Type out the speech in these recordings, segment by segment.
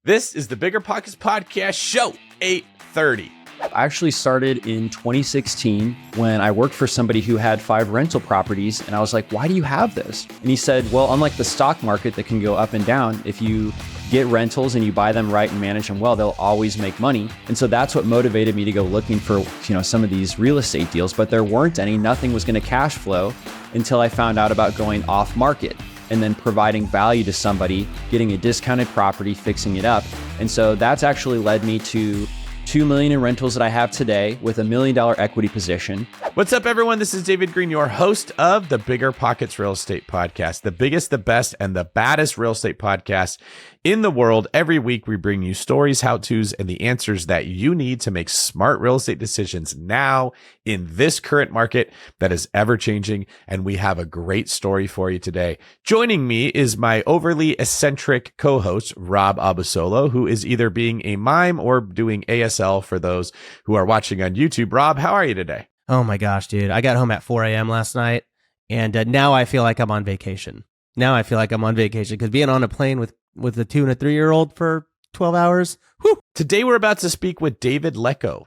This is the BiggerPockets podcast, show 830. I actually started in 2016 when I worked for somebody who had 5 rental properties. And I was like, why do you have this? And he said, well, unlike the stock market that can go up and down, if you get rentals and you buy them right and manage them well, they'll always make money. And so that's what motivated me to go looking for, some of these real estate deals, but there weren't any. Nothing was going to cash flow until I found out about going off market and then providing value to somebody, getting a discounted property, fixing it up. And so that's actually led me to $2 million in rentals that I have today with $1 million equity position. What's up, everyone? This is David Green, your host of the BiggerPockets Real Estate Podcast, the biggest, the best, and the baddest real estate podcast in the world. Every week, we bring you stories, how-tos, and the answers that you need to make smart real estate decisions now in this current market that is ever-changing. And we have a great story for you today. Joining me is my overly eccentric co-host, Rob Abasolo, who is either being a mime or doing ASL for those who are watching on YouTube. Rob, how are you today? Oh my gosh, dude. I got home at 4 a.m. last night, and now I feel like I'm on vacation. Because being on a plane with a 2 and a 3-year-old for 12 hours, whew. Today, we're about to speak with David Lecko.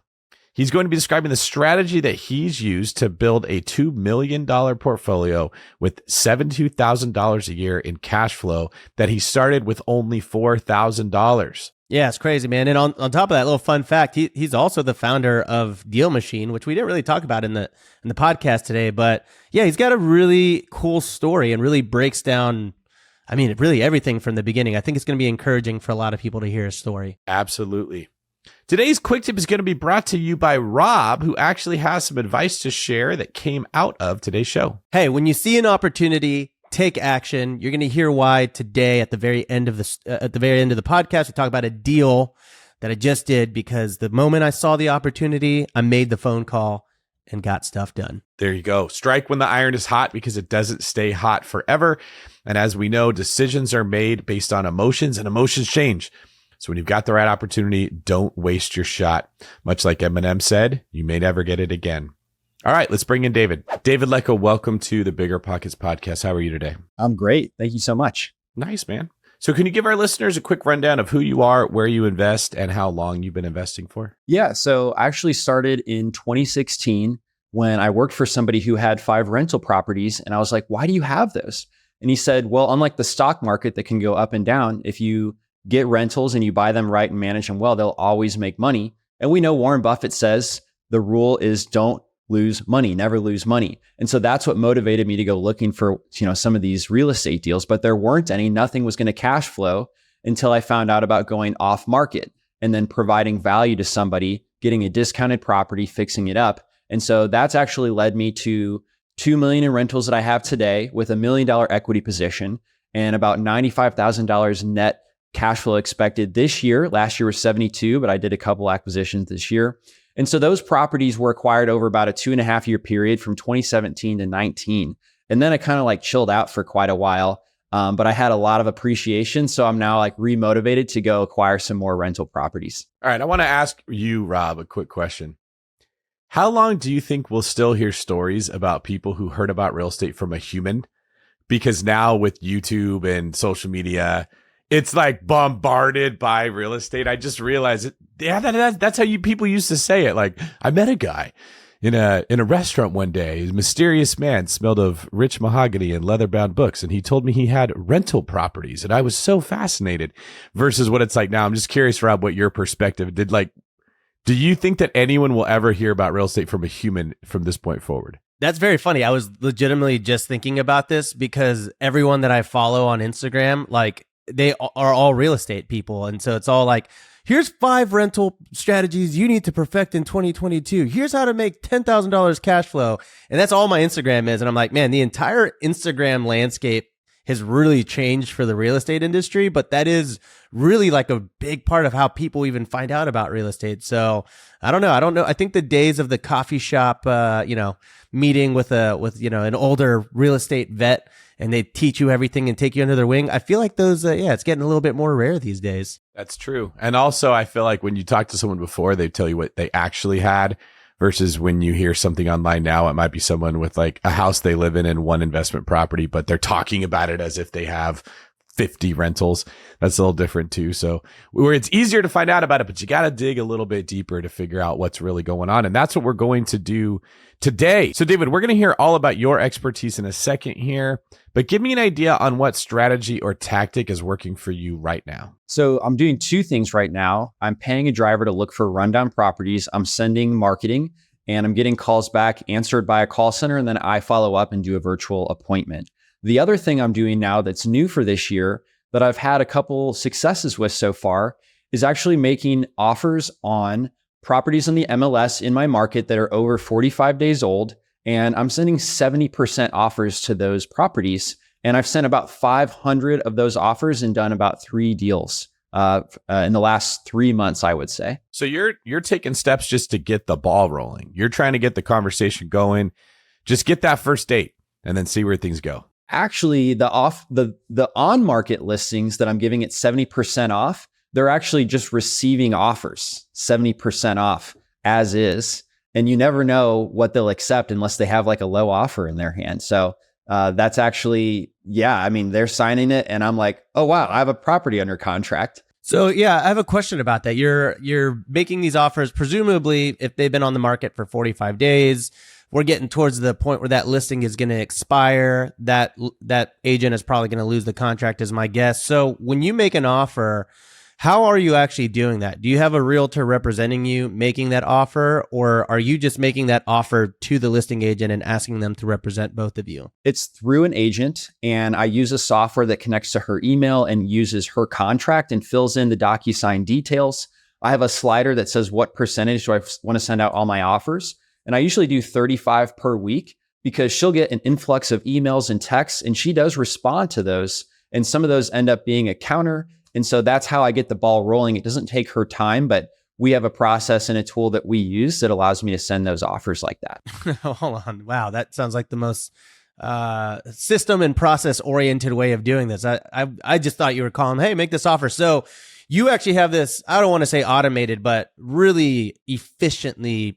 He's going to be describing the strategy that he's used to build a $2 million portfolio with $72,000 a year in cash flow that he started with only $4,000. Yeah, it's crazy, man. And on top of that, little fun fact, he's also the founder of Deal Machine, which we didn't really talk about in the podcast today. But yeah, he's got a really cool story and really breaks down, really everything from the beginning. I think it's going to be encouraging for a lot of people to hear his story. Absolutely. Today's quick tip is going to be brought to you by Rob, who actually has some advice to share that came out of today's show. Hey, when you see an opportunity, take action. You're going to hear why today at the very end of the podcast. We talk about a deal that I just did because the moment I saw the opportunity, I made the phone call and got stuff done. There you go. Strike when the iron is hot because it doesn't stay hot forever. And as we know, decisions are made based on emotions and emotions change. So when you've got the right opportunity, don't waste your shot. Much like Eminem said, you may never get it again. All right, let's bring in David. David Lecko, welcome to the BiggerPockets podcast. How are you today? I'm great. Thank you so much. Nice, man. So can you give our listeners a quick rundown of who you are, where you invest, and how long you've been investing for? Yeah, so I actually started in 2016 when I worked for somebody who had 5 rental properties. And I was like, why do you have this? And he said, well, unlike the stock market that can go up and down, if you get rentals and you buy them right and manage them well, they'll always make money. And we know Warren Buffett says the rule is don't lose money, never lose money. And so that's what motivated me to go looking for, some of these real estate deals, but there weren't any. Nothing was going to cash flow until I found out about going off market and then providing value to somebody, getting a discounted property, fixing it up. And so that's actually led me to $2 million in rentals that I have today with $1 million equity position and about $95,000 net cash flow expected this year. Last year was 72, but I did a couple acquisitions this year. And so those properties were acquired over about a 2.5-year period from 2017 to 19. And then I kind of chilled out for quite a while. But I had a lot of appreciation. So I'm now remotivated to go acquire some more rental properties. All right. I want to ask you, Rob, a quick question. How long do you think we'll still hear stories about people who heard about real estate from a human? Because now with YouTube and social media, it's bombarded by real estate. I just realized it. Yeah, that's how people used to say it. I met a guy in a restaurant one day. A mysterious man smelled of rich mahogany and leather-bound books, and he told me he had rental properties, and I was so fascinated. Versus what it's like now. I'm just curious, Rob, what your perspective did. Do you think that anyone will ever hear about real estate from a human from this point forward? That's very funny. I was legitimately just thinking about this because everyone that I follow on Instagram, they are all real estate people. And so it's all here's 5 rental strategies you need to perfect in 2022. Here's how to make $10,000 cash flow. And that's all my Instagram is. And I'm like, man, the entire Instagram landscape has really changed for the real estate industry, but that is really a big part of how people even find out about real estate. So I don't know. I think the days of the coffee shop, meeting with an older real estate vet and they teach you everything and take you under their wing. I feel like those, it's getting a little bit more rare these days. That's true. And also I feel like when you talk to someone before, they tell you what they actually had versus when you hear something online now, it might be someone with a house they live in and one investment property, but they're talking about it as if they have 50 rentals. That's a little different too. So where it's easier to find out about it, but you got to dig a little bit deeper to figure out what's really going on. And that's what we're going to do today. So David, we're going to hear all about your expertise in a second here, but give me an idea on what strategy or tactic is working for you right now. So I'm doing two things right now. I'm paying a driver to look for rundown properties. I'm sending marketing and I'm getting calls back answered by a call center. And then I follow up and do a virtual appointment. The other thing I'm doing now that's new for this year that I've had a couple successes with so far is actually making offers on properties in the MLS in my market that are over 45 days old. And I'm sending 70% offers to those properties. And I've sent about 500 of those offers and done about 3 deals in the last 3 months, I would say. So you're taking steps just to get the ball rolling. You're trying to get the conversation going. Just get that first date and then see where things go. Actually, the on-market listings that I'm giving it 70% off, they're actually just receiving offers 70% off as is. And you never know what they'll accept unless they have like a low offer in their hand. So that's actually, I mean, they're signing it and I'm like, oh, wow, I have a property under contract. So yeah, I have a question about that. You're making these offers, presumably if they've been on the market for 45 days, we're getting towards the point where that listing is going to expire. That agent is probably going to lose the contract is my guess. So when you make an offer, how are you actually doing that? Do you have a realtor representing you making that offer, or are you just making that offer to the listing agent and asking them to represent both of you? It's through an agent, and I use a software that connects to her email and uses her contract and fills in the DocuSign details. I have a slider that says what percentage do I want to send out all my offers. And I usually do 35 per week because she'll get an influx of emails and texts, and she does respond to those. And some of those end up being a counter. And so that's how I get the ball rolling. It doesn't take her time, but we have a process and a tool that we use that allows me to send those offers like that. Hold on. Wow. That sounds like the most system and process oriented way of doing this. I just thought you were calling, hey, make this offer. So you actually have this, I don't want to say automated, but really efficiently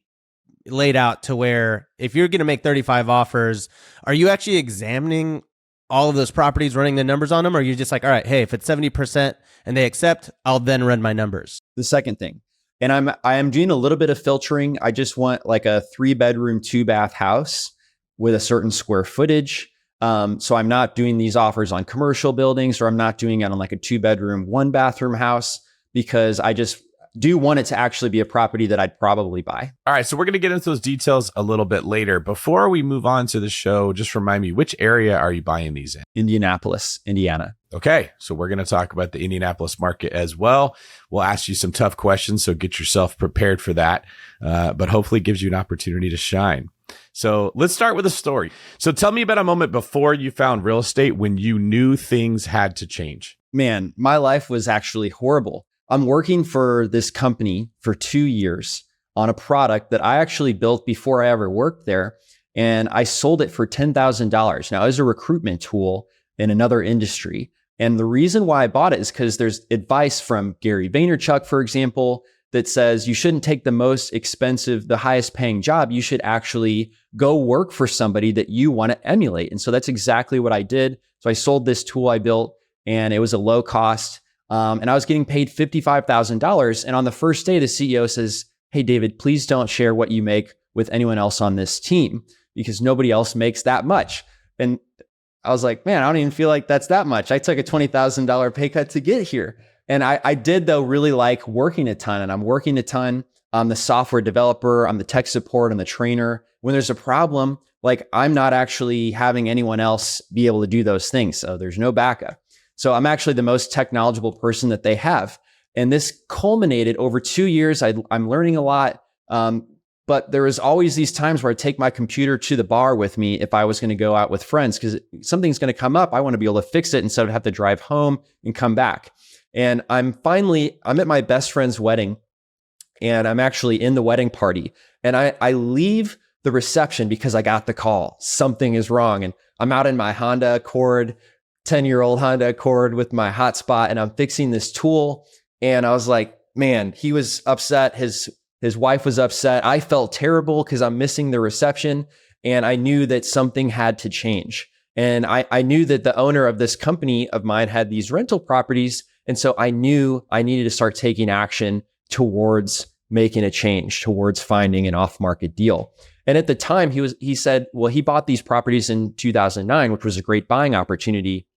laid out to where if you're going to make 35 offers, are you actually examining all of those properties, running the numbers on them? Or are you just like, all right, hey, if it's 70% and they accept, I'll then run my numbers? The second thing, and I am doing a little bit of filtering. I just want like a 3-bedroom, 2-bath house with a certain square footage. So I'm not doing these offers on commercial buildings, or I'm not doing it on like a 2-bedroom, 1-bathroom house, because I just do want it to actually be a property that I'd probably buy. All right, so we're going to get into those details a little bit later. Before we move on to the show, just remind me, which area are you buying these in? Indianapolis, Indiana. Okay, so we're going to talk about the Indianapolis market as well. We'll ask you some tough questions, so get yourself prepared for that, but hopefully it gives you an opportunity to shine. So let's start with a story. So tell me about a moment before you found real estate when you knew things had to change. Man, my life was actually horrible. I'm working for this company for 2 years on a product that I actually built before I ever worked there. And I sold it for $10,000. Now, it was a recruitment tool in another industry. And the reason why I bought it is because there's advice from Gary Vaynerchuk, for example, that says you shouldn't take the most expensive, the highest paying job. You should actually go work for somebody that you want to emulate. And so that's exactly what I did. So I sold this tool I built, and it was a low cost. And I was getting paid $55,000. And on the first day, the CEO says, hey, David, please don't share what you make with anyone else on this team because nobody else makes that much. And I was like, man, I don't even feel like that's that much. I took a $20,000 pay cut to get here. And I did, though, really like working a ton. And I'm working a ton. I'm the software developer. I'm the tech support. I'm the trainer. When there's a problem, like I'm not actually having anyone else be able to do those things. So there's no backup. So I'm actually the most technological person that they have. And this culminated over 2 years. I'm learning a lot. But there was always these times where I'd take my computer to the bar with me if I was going to go out with friends, because something's going to come up. I want to be able to fix it instead of have to drive home and come back. And I'm at my best friend's wedding, and I'm actually in the wedding party. And I leave the reception because I got the call. Something is wrong. And I'm out in my Honda Accord, 10-year-old Honda Accord with my hotspot, and I'm fixing this tool. And I was like, man, he was upset. His wife was upset. I felt terrible because I'm missing the reception. And I knew that something had to change. And I knew that the owner of this company of mine had these rental properties. And so I knew I needed to start taking action towards making a change, towards finding an off-market deal. And at the time he said, well, he bought these properties in 2009, which was a great buying opportunity.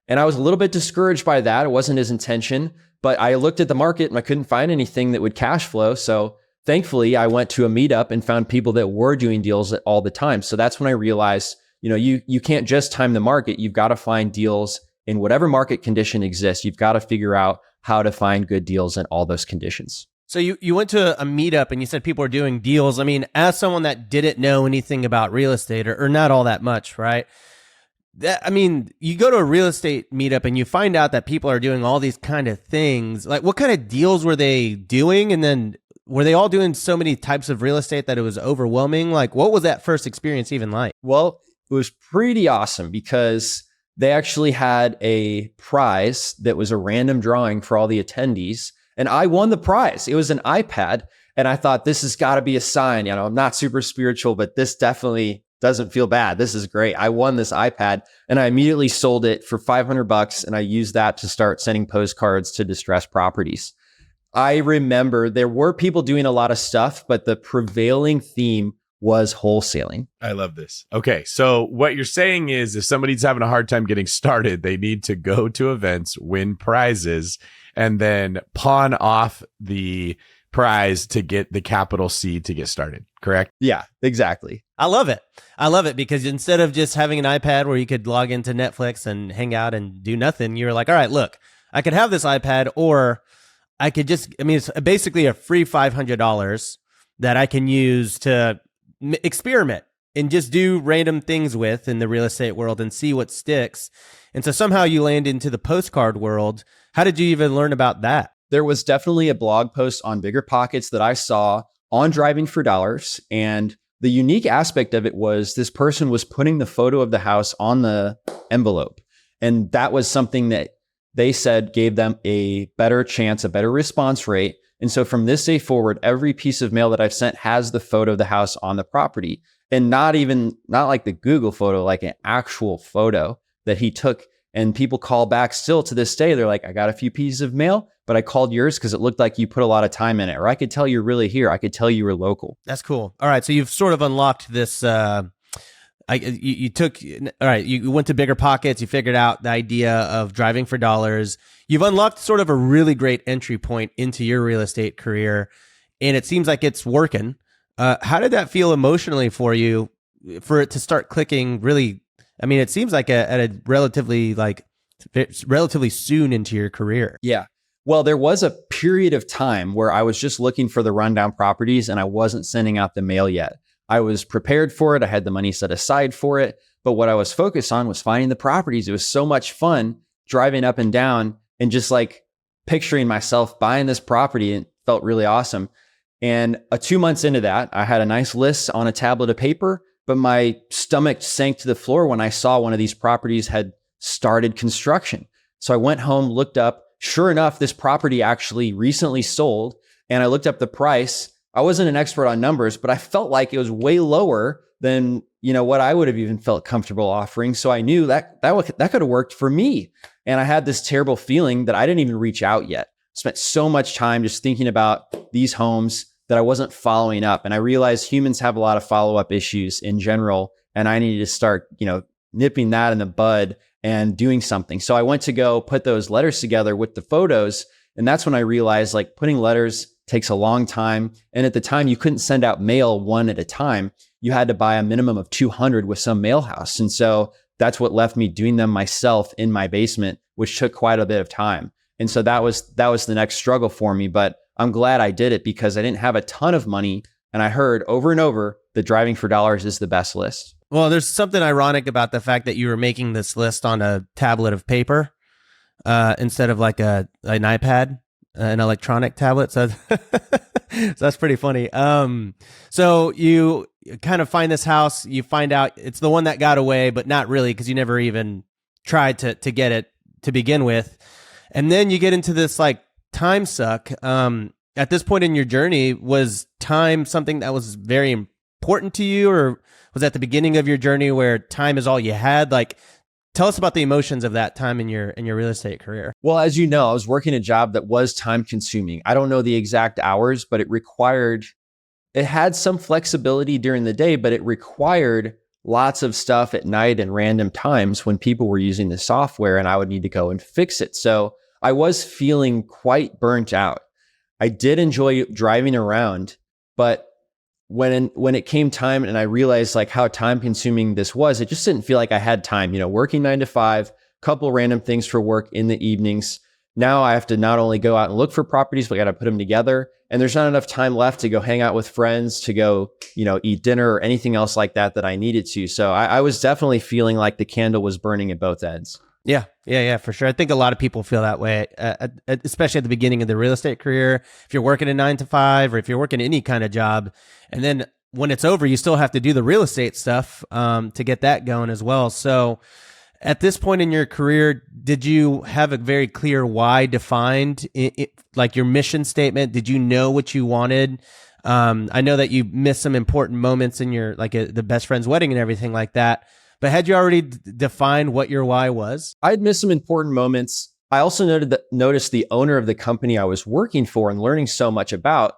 And I was a little bit discouraged by that. It wasn't his intention, but I looked at the market and I couldn't find anything that would cash flow. So thankfully I went to a meetup and found people that were doing deals all the time. So that's when I realized, you can't just time the market. You've got to find deals in whatever market condition exists. You've got to figure out how to find good deals in all those conditions. So you went to a meetup and you said people are doing deals. I mean, as someone that didn't know anything about real estate or not all that much, right? You go to a real estate meetup and you find out that people are doing all these kind of things. Like, what kind of deals were they doing? And then were they all doing so many types of real estate that it was overwhelming? Like, what was that first experience even like? Well, it was pretty awesome because they actually had a prize that was a random drawing for all the attendees. And I won the prize. It was an iPad. And I thought, this has got to be a sign. I'm not super spiritual, but this definitely doesn't feel bad. This is great. I won this iPad and I immediately sold it for $500. And I used that to start sending postcards to distressed properties. I remember there were people doing a lot of stuff, but the prevailing theme was wholesaling. I love this. Okay. So what you're saying is if somebody's having a hard time getting started, they need to go to events, win prizes, and then pawn off the prize to get the capital C to get started. Correct? Yeah, exactly. I love it. I love it because instead of just having an iPad where you could log into Netflix and hang out and do nothing, you're like, all right, look, I could have this iPad or I could it's basically a free $500 that I can use to experiment and just do random things with in the real estate world and see what sticks. And so somehow you land into the postcard world. How did you even learn about that? There was definitely a blog post on BiggerPockets that I saw on Driving for Dollars. And the unique aspect of it was this person was putting the photo of the house on the envelope. And that was something that they said gave them a better chance, a better response rate. And so from this day forward, every piece of mail that I've sent has the photo of the house on the property. And not like the Google photo, like an actual photo that he took. And people call back still to this day. They're like, I got a few pieces of mail, but I called yours because it looked like you put a lot of time in it. Or I could tell you're really here. I could tell you were local. That's cool. All right. So you've sort of unlocked this. You went to BiggerPockets. You figured out the idea of driving for dollars. You've unlocked sort of a really great entry point into your real estate career. And it seems like it's working. How did that feel emotionally for you for it to start clicking really? It seems like at a relatively soon into your career. Yeah. Well, there was a period of time where I was just looking for the rundown properties and I wasn't sending out the mail yet. I was prepared for it. I had the money set aside for it. But what I was focused on was finding the properties. It was so much fun driving up and down and just like picturing myself buying this property. It felt really awesome. And 2 months into that, I had a nice list on a tablet of paper, but my stomach sank to the floor when I saw one of these properties had started construction. So I went home, looked up. Sure enough, this property actually recently sold, and I looked up the price. I wasn't an expert on numbers, but I felt like it was way lower than what I would have even felt comfortable offering. So I knew that could have worked for me. And I had this terrible feeling that I didn't even reach out yet. Spent so much time just thinking about these homes that I wasn't following up. And I realized humans have a lot of follow-up issues in general. And I needed to start, nipping that in the bud and doing something. So I went to go put those letters together with the photos. And that's when I realized like putting letters takes a long time. And at the time you couldn't send out mail one at a time. You had to buy a minimum of 200 with some mail house. And so that's what left me doing them myself in my basement, which took quite a bit of time. And so that was the next struggle for me. But I'm glad I did it because I didn't have a ton of money. And I heard over and over that driving for dollars is the best list. Well, there's something ironic about the fact that you were making this list on a tablet of paper instead of like an iPad, an electronic tablet. So, so that's pretty funny. So you kind of find this house, you find out it's the one that got away, but not really because you never even tried to get it to begin with. And then you get into this like time suck. At this point in your journey, was time something that was very important to you, or was that the beginning of your journey where time is all you had? Like, tell us about the emotions of that time in your real estate career. Well, as you know, I was working a job that was time consuming. I don't know the exact hours, but it had some flexibility during the day, but it required lots of stuff at night and random times when people were using the software and I would need to go and fix it. So I was feeling quite burnt out. I did enjoy driving around, but when it came time and I realized like how time consuming this was, it just didn't feel like I had time, working 9 to 5, couple random things for work in the evenings. Now I have to not only go out and look for properties, but I got to put them together. And there's not enough time left to go hang out with friends, to go, eat dinner or anything else like that I needed to. So I was definitely feeling like the candle was burning at both ends. Yeah, for sure. I think a lot of people feel that way, especially at the beginning of their real estate career. If you're working a 9 to 5, or if you're working any kind of job, and then when it's over, you still have to do the real estate stuff to get that going as well. So at this point in your career, did you have a very clear why defined, like your mission statement? Did you know what you wanted? I know that you missed some important moments in your, the best friend's wedding and everything like that. But had you already defined what your why was? I'd missed some important moments. I also noticed the owner of the company I was working for and learning so much about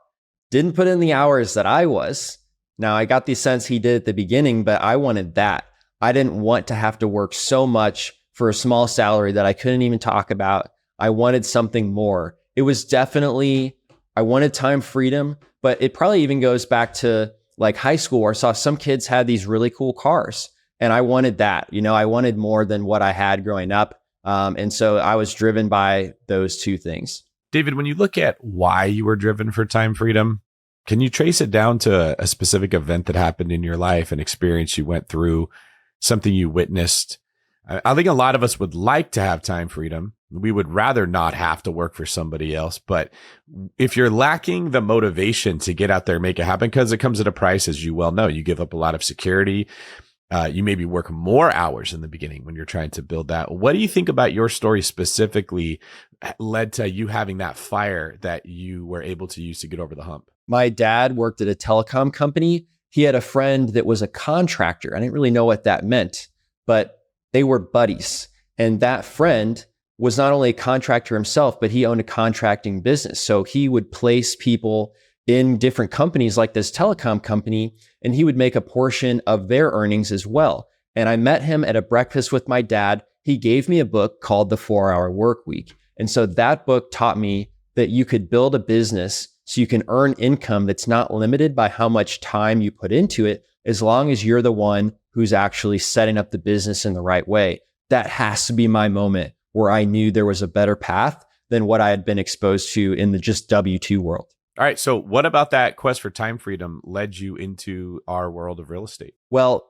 didn't put in the hours that I was. Now, I got the sense he did at the beginning, but I wanted that. I didn't want to have to work so much for a small salary that I couldn't even talk about. I wanted something more. It was definitely, I wanted time freedom, but it probably even goes back to like high school where I saw some kids had these really cool cars. And I wanted that, I wanted more than what I had growing up. And so I was driven by those two things. David, when you look at why you were driven for time freedom, can you trace it down to a specific event that happened in your life, an experience you went through, something you witnessed? I think a lot of us would like to have time freedom. We would rather not have to work for somebody else. But if you're lacking the motivation to get out there and make it happen, because it comes at a price, as you well know, you give up a lot of security. You maybe work more hours in the beginning when you're trying to build that. What do you think about your story specifically led to you having that fire that you were able to use to get over the hump? My dad worked at a telecom company. He had a friend that was a contractor. I didn't really know what that meant, but they were buddies. And that friend was not only a contractor himself, but he owned a contracting business. So he would place people in different companies like this telecom company, and he would make a portion of their earnings as well. And I met him at a breakfast with my dad. He gave me a book called The 4-Hour Workweek. And so that book taught me that you could build a business so you can earn income that's not limited by how much time you put into it, as long as you're the one who's actually setting up the business in the right way. That has to be my moment where I knew there was a better path than what I had been exposed to in the just W-2 world. All right. So what about that quest for time freedom led you into our world of real estate? Well,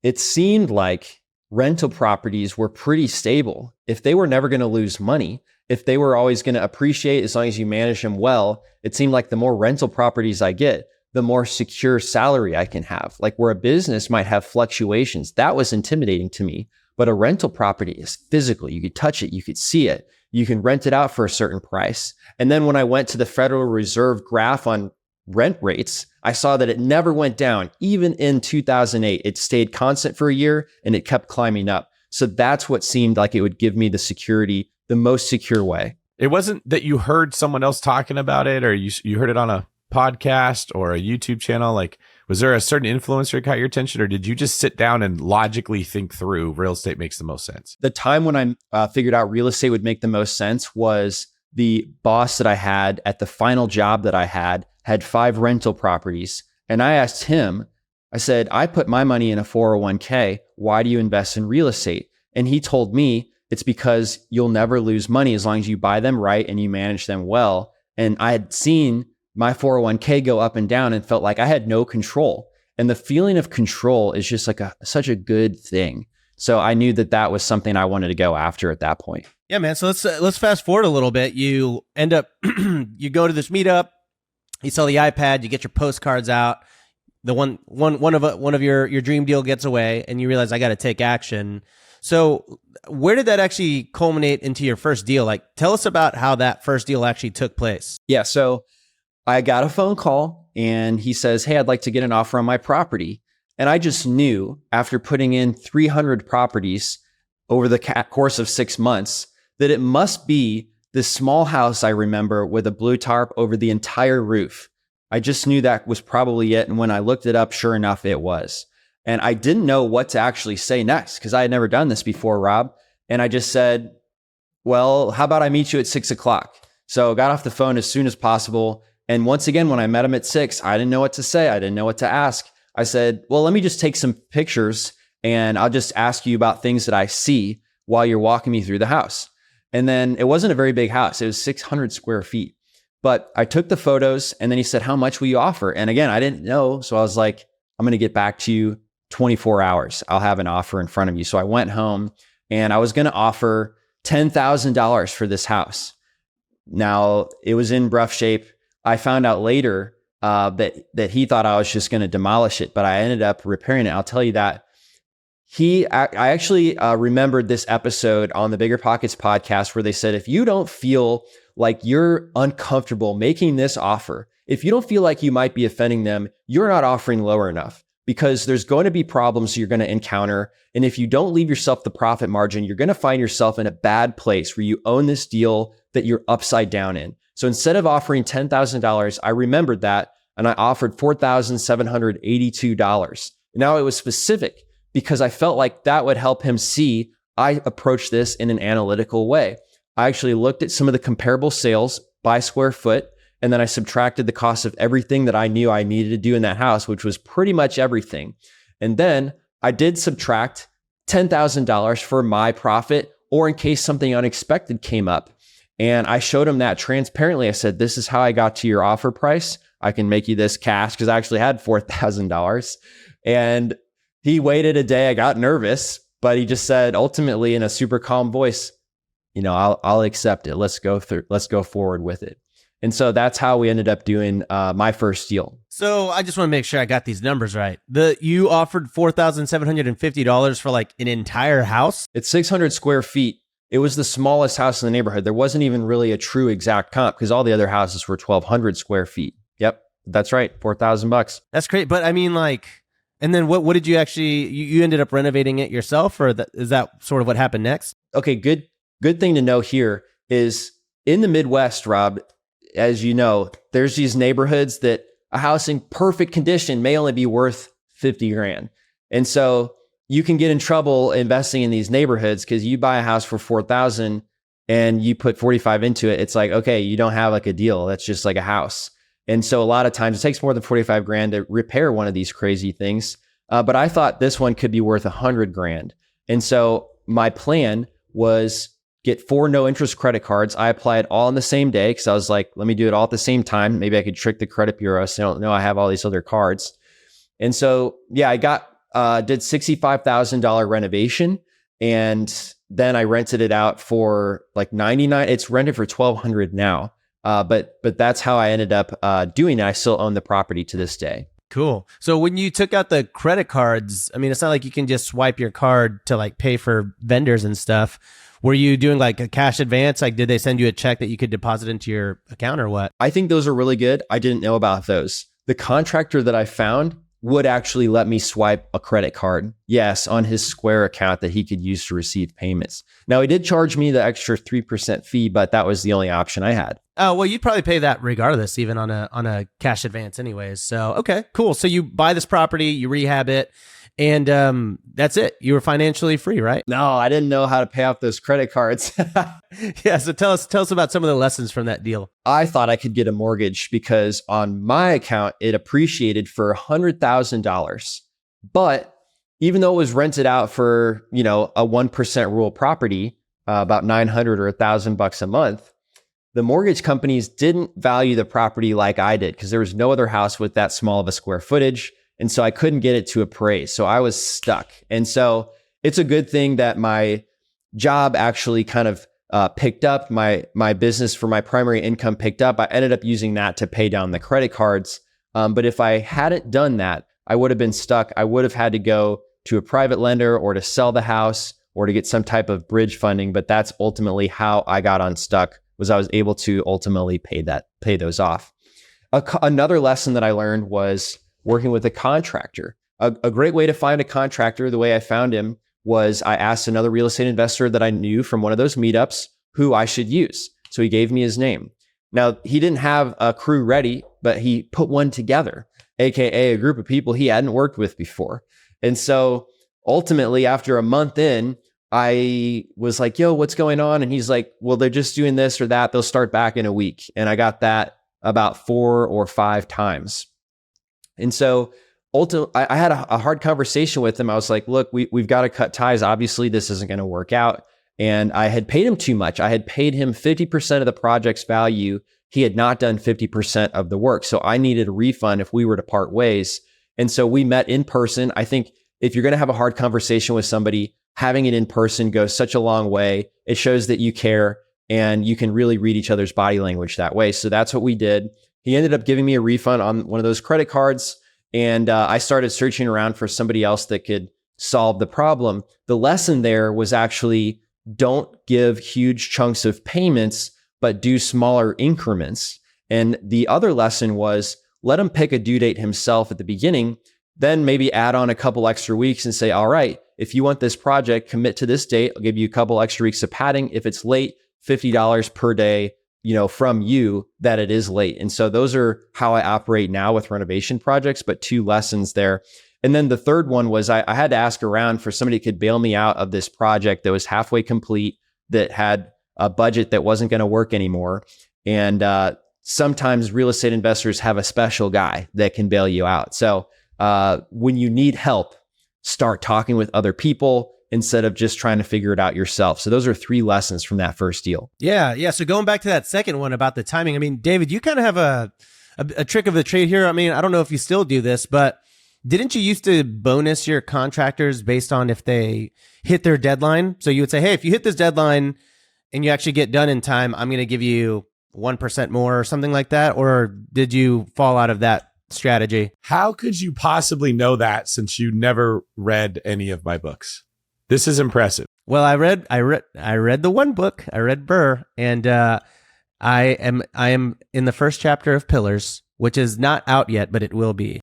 it seemed like rental properties were pretty stable. If they were never going to lose money, if they were always going to appreciate as long as you manage them well, it seemed like the more rental properties I get, the more secure salary I can have. Like where a business might have fluctuations, that was intimidating to me. But a rental property is physical. You could touch it. You could see it. You can rent it out for a certain price. And then when I went to the Federal Reserve graph on rent rates, I saw that it never went down. Even in 2008, it stayed constant for a year and it kept climbing up. So that's what seemed like it would give me the security, the most secure way. It wasn't that you heard someone else talking about it, or you heard it on a podcast or a YouTube channel. Like, was there a certain influencer that caught your attention, or did you just sit down and logically think through real estate makes the most sense? The time when I figured out real estate would make the most sense was the boss that I had at the final job that I had 5 rental properties. And I asked him, I said, I put my money in a 401k. Why do you invest in real estate? And he told me it's because you'll never lose money as long as you buy them right and you manage them well. And I had seen my 401k go up and down and felt like I had no control. And the feeling of control is just like such a good thing. So I knew that was something I wanted to go after at that point. Yeah, man. So let's fast forward a little bit. You end up, you go to this meetup, you sell the iPad, you get your postcards out. The one of your dream deal gets away, and you realize I got to take action. So where did that actually culminate into your first deal? Like, tell us about how that first deal actually took place. Yeah. So I got a phone call and he says, "Hey, I'd like to get an offer on my property." And I just knew after putting in 300 properties over the course of 6 months that it must be this small house I remember with a blue tarp over the entire roof. I just knew that was probably it. And when I looked it up, sure enough, it was. And I didn't know what to actually say next because I had never done this before, Rob. And I just said, "Well, how about I meet you at 6 o'clock?" So I got off the phone as soon as possible. And once again, when I met him at 6, I didn't know what to say. I didn't know what to ask. I said, "Well, let me just take some pictures and I'll just ask you about things that I see while you're walking me through the house." And then it wasn't a very big house. It was 600 square feet. But I took the photos and then he said, "How much will you offer?" And again, I didn't know. So I was like, "I'm going to get back to you 24 hours. I'll have an offer in front of you." So I went home and I was going to offer $10,000 for this house. Now, it was in rough shape. I found out later that he thought I was just going to demolish it, but I ended up repairing it. I'll tell you that. I actually remembered this episode on the BiggerPockets podcast where they said, if you don't feel like you're uncomfortable making this offer, if you don't feel like you might be offending them, you're not offering lower enough because there's going to be problems you're going to encounter. And if you don't leave yourself the profit margin, you're going to find yourself in a bad place where you own this deal that you're upside down in. So instead of offering $10,000, I remembered that and I offered $4,782. Now it was specific because I felt like that would help him see I approached this in an analytical way. I actually looked at some of the comparable sales by square foot, and then I subtracted the cost of everything that I knew I needed to do in that house, which was pretty much everything. And then I did subtract $10,000 for my profit or in case something unexpected came up. And I showed him that transparently. I said, "This is how I got to your offer price. I can make you this cash," because I actually had $4,000. And he waited a day. I got nervous, but he just said, ultimately in a super calm voice, "I'll accept it. Let's go forward with it." And so that's how we ended up doing my first deal. So I just want to make sure I got these numbers right. You offered $4,750 for like an entire house? It's 600 square feet. It was the smallest house in the neighborhood. There wasn't even really a true exact comp because all the other houses were 1,200 square feet. Yep, that's right. $4,000. That's great. But I mean, like, and then what did you actually, you ended up renovating it yourself, or is that sort of what happened next? Okay, good thing to know here is in the Midwest, Rob, as you know, there's these neighborhoods that a house in perfect condition may only be worth 50 grand. And so you can get in trouble investing in these neighborhoods because you buy a house for 4,000 and you put 45 into it. It's like, okay, you don't have like a deal. That's just like a house. And so a lot of times it takes more than 45 grand to repair one of these crazy things. But I thought this one could be worth 100 grand. And so my plan was get 4 no interest credit cards. I applied all on the same day because I was like, let me do it all at the same time. Maybe I could trick the credit bureau so they don't know I have all these other cards. And so, yeah, I did $65,000 renovation, and then I rented it out for like $99. It's rented for $1,200 now. But that's how I ended up doing it. I still own the property to this day. Cool. So when you took out the credit cards, I mean, it's not like you can just swipe your card to like pay for vendors and stuff. Were you doing like a cash advance? Like, did they send you a check that you could deposit into your account or what? I think those are really good. I didn't know about those. The contractor that I found would actually let me swipe a credit card, yes, on his Square account that he could use to receive payments. Now, he did charge me the extra 3% fee, but that was the only option I had. Oh, well, you'd probably pay that regardless, even on a cash advance anyways. So, okay, cool. So you buy this property, you rehab it, and that's it. You were financially free, right? No, I didn't know how to pay off those credit cards. Yeah, so tell us about some of the lessons from that deal. I thought I could get a mortgage because on my account, it appreciated for $100,000. But even though it was rented out for, a 1% rural property, about $900 or $1,000 a month, the mortgage companies didn't value the property like I did because there was no other house with that small of a square footage. And so I couldn't get it to appraise. So I was stuck. And so it's a good thing that my job actually kind of picked up, my business for my primary income picked up. I ended up using that to pay down the credit cards. But if I hadn't done that, I would have been stuck. I would have had to go to a private lender or to sell the house or to get some type of bridge funding. But that's ultimately how I got unstuck, was I was able to ultimately pay those off. Another lesson that I learned was working with a contractor. A great way to find a contractor, the way I found him, was I asked another real estate investor that I knew from one of those meetups who I should use. So he gave me his name. Now, he didn't have a crew ready, but he put one together, AKA a group of people he hadn't worked with before. And so ultimately, after a month in, I was like, yo, what's going on? And he's like, well, they're just doing this or that. They'll start back in a week. And I got that about 4 or 5 times. And so ultimately, I had a hard conversation with him. I was like, look, we've got to cut ties. Obviously, this isn't going to work out. And I had paid him too much. I had paid him 50% of the project's value. He had not done 50% of the work. So I needed a refund if we were to part ways. And so we met in person. I think if you're going to have a hard conversation with somebody, having it in person goes such a long way. It shows that you care and you can really read each other's body language that way. So that's what we did. He ended up giving me a refund on one of those credit cards. And I started searching around for somebody else that could solve the problem. The lesson there was actually don't give huge chunks of payments, but do smaller increments. And the other lesson was let him pick a due date himself at the beginning, then maybe add on a couple extra weeks and say, all right, if you want this project, commit to this date. I'll give you a couple extra weeks of padding. If it's late, $50 per day, from you that it is late. And so those are how I operate now with renovation projects, but 2 lessons there. And then the third one was I had to ask around for somebody who could bail me out of this project that was halfway complete, that had a budget that wasn't going to work anymore. And sometimes real estate investors have a special guy that can bail you out. So when you need help, start talking with other people instead of just trying to figure it out yourself. So those are 3 lessons from that first deal. Yeah. So going back to that second one about the timing, I mean, David, you kind of have a trick of the trade here. I mean, I don't know if you still do this, but didn't you used to bonus your contractors based on if they hit their deadline? So you would say, hey, if you hit this deadline and you actually get done in time, I'm going to give you 1% more or something like that? Or did you fall out of that strategy? How could you possibly know that since you never read any of my books? This is impressive. Well, I read the one book. I read BRRRR, and I am in the first chapter of Pillars, which is not out yet, but it will be.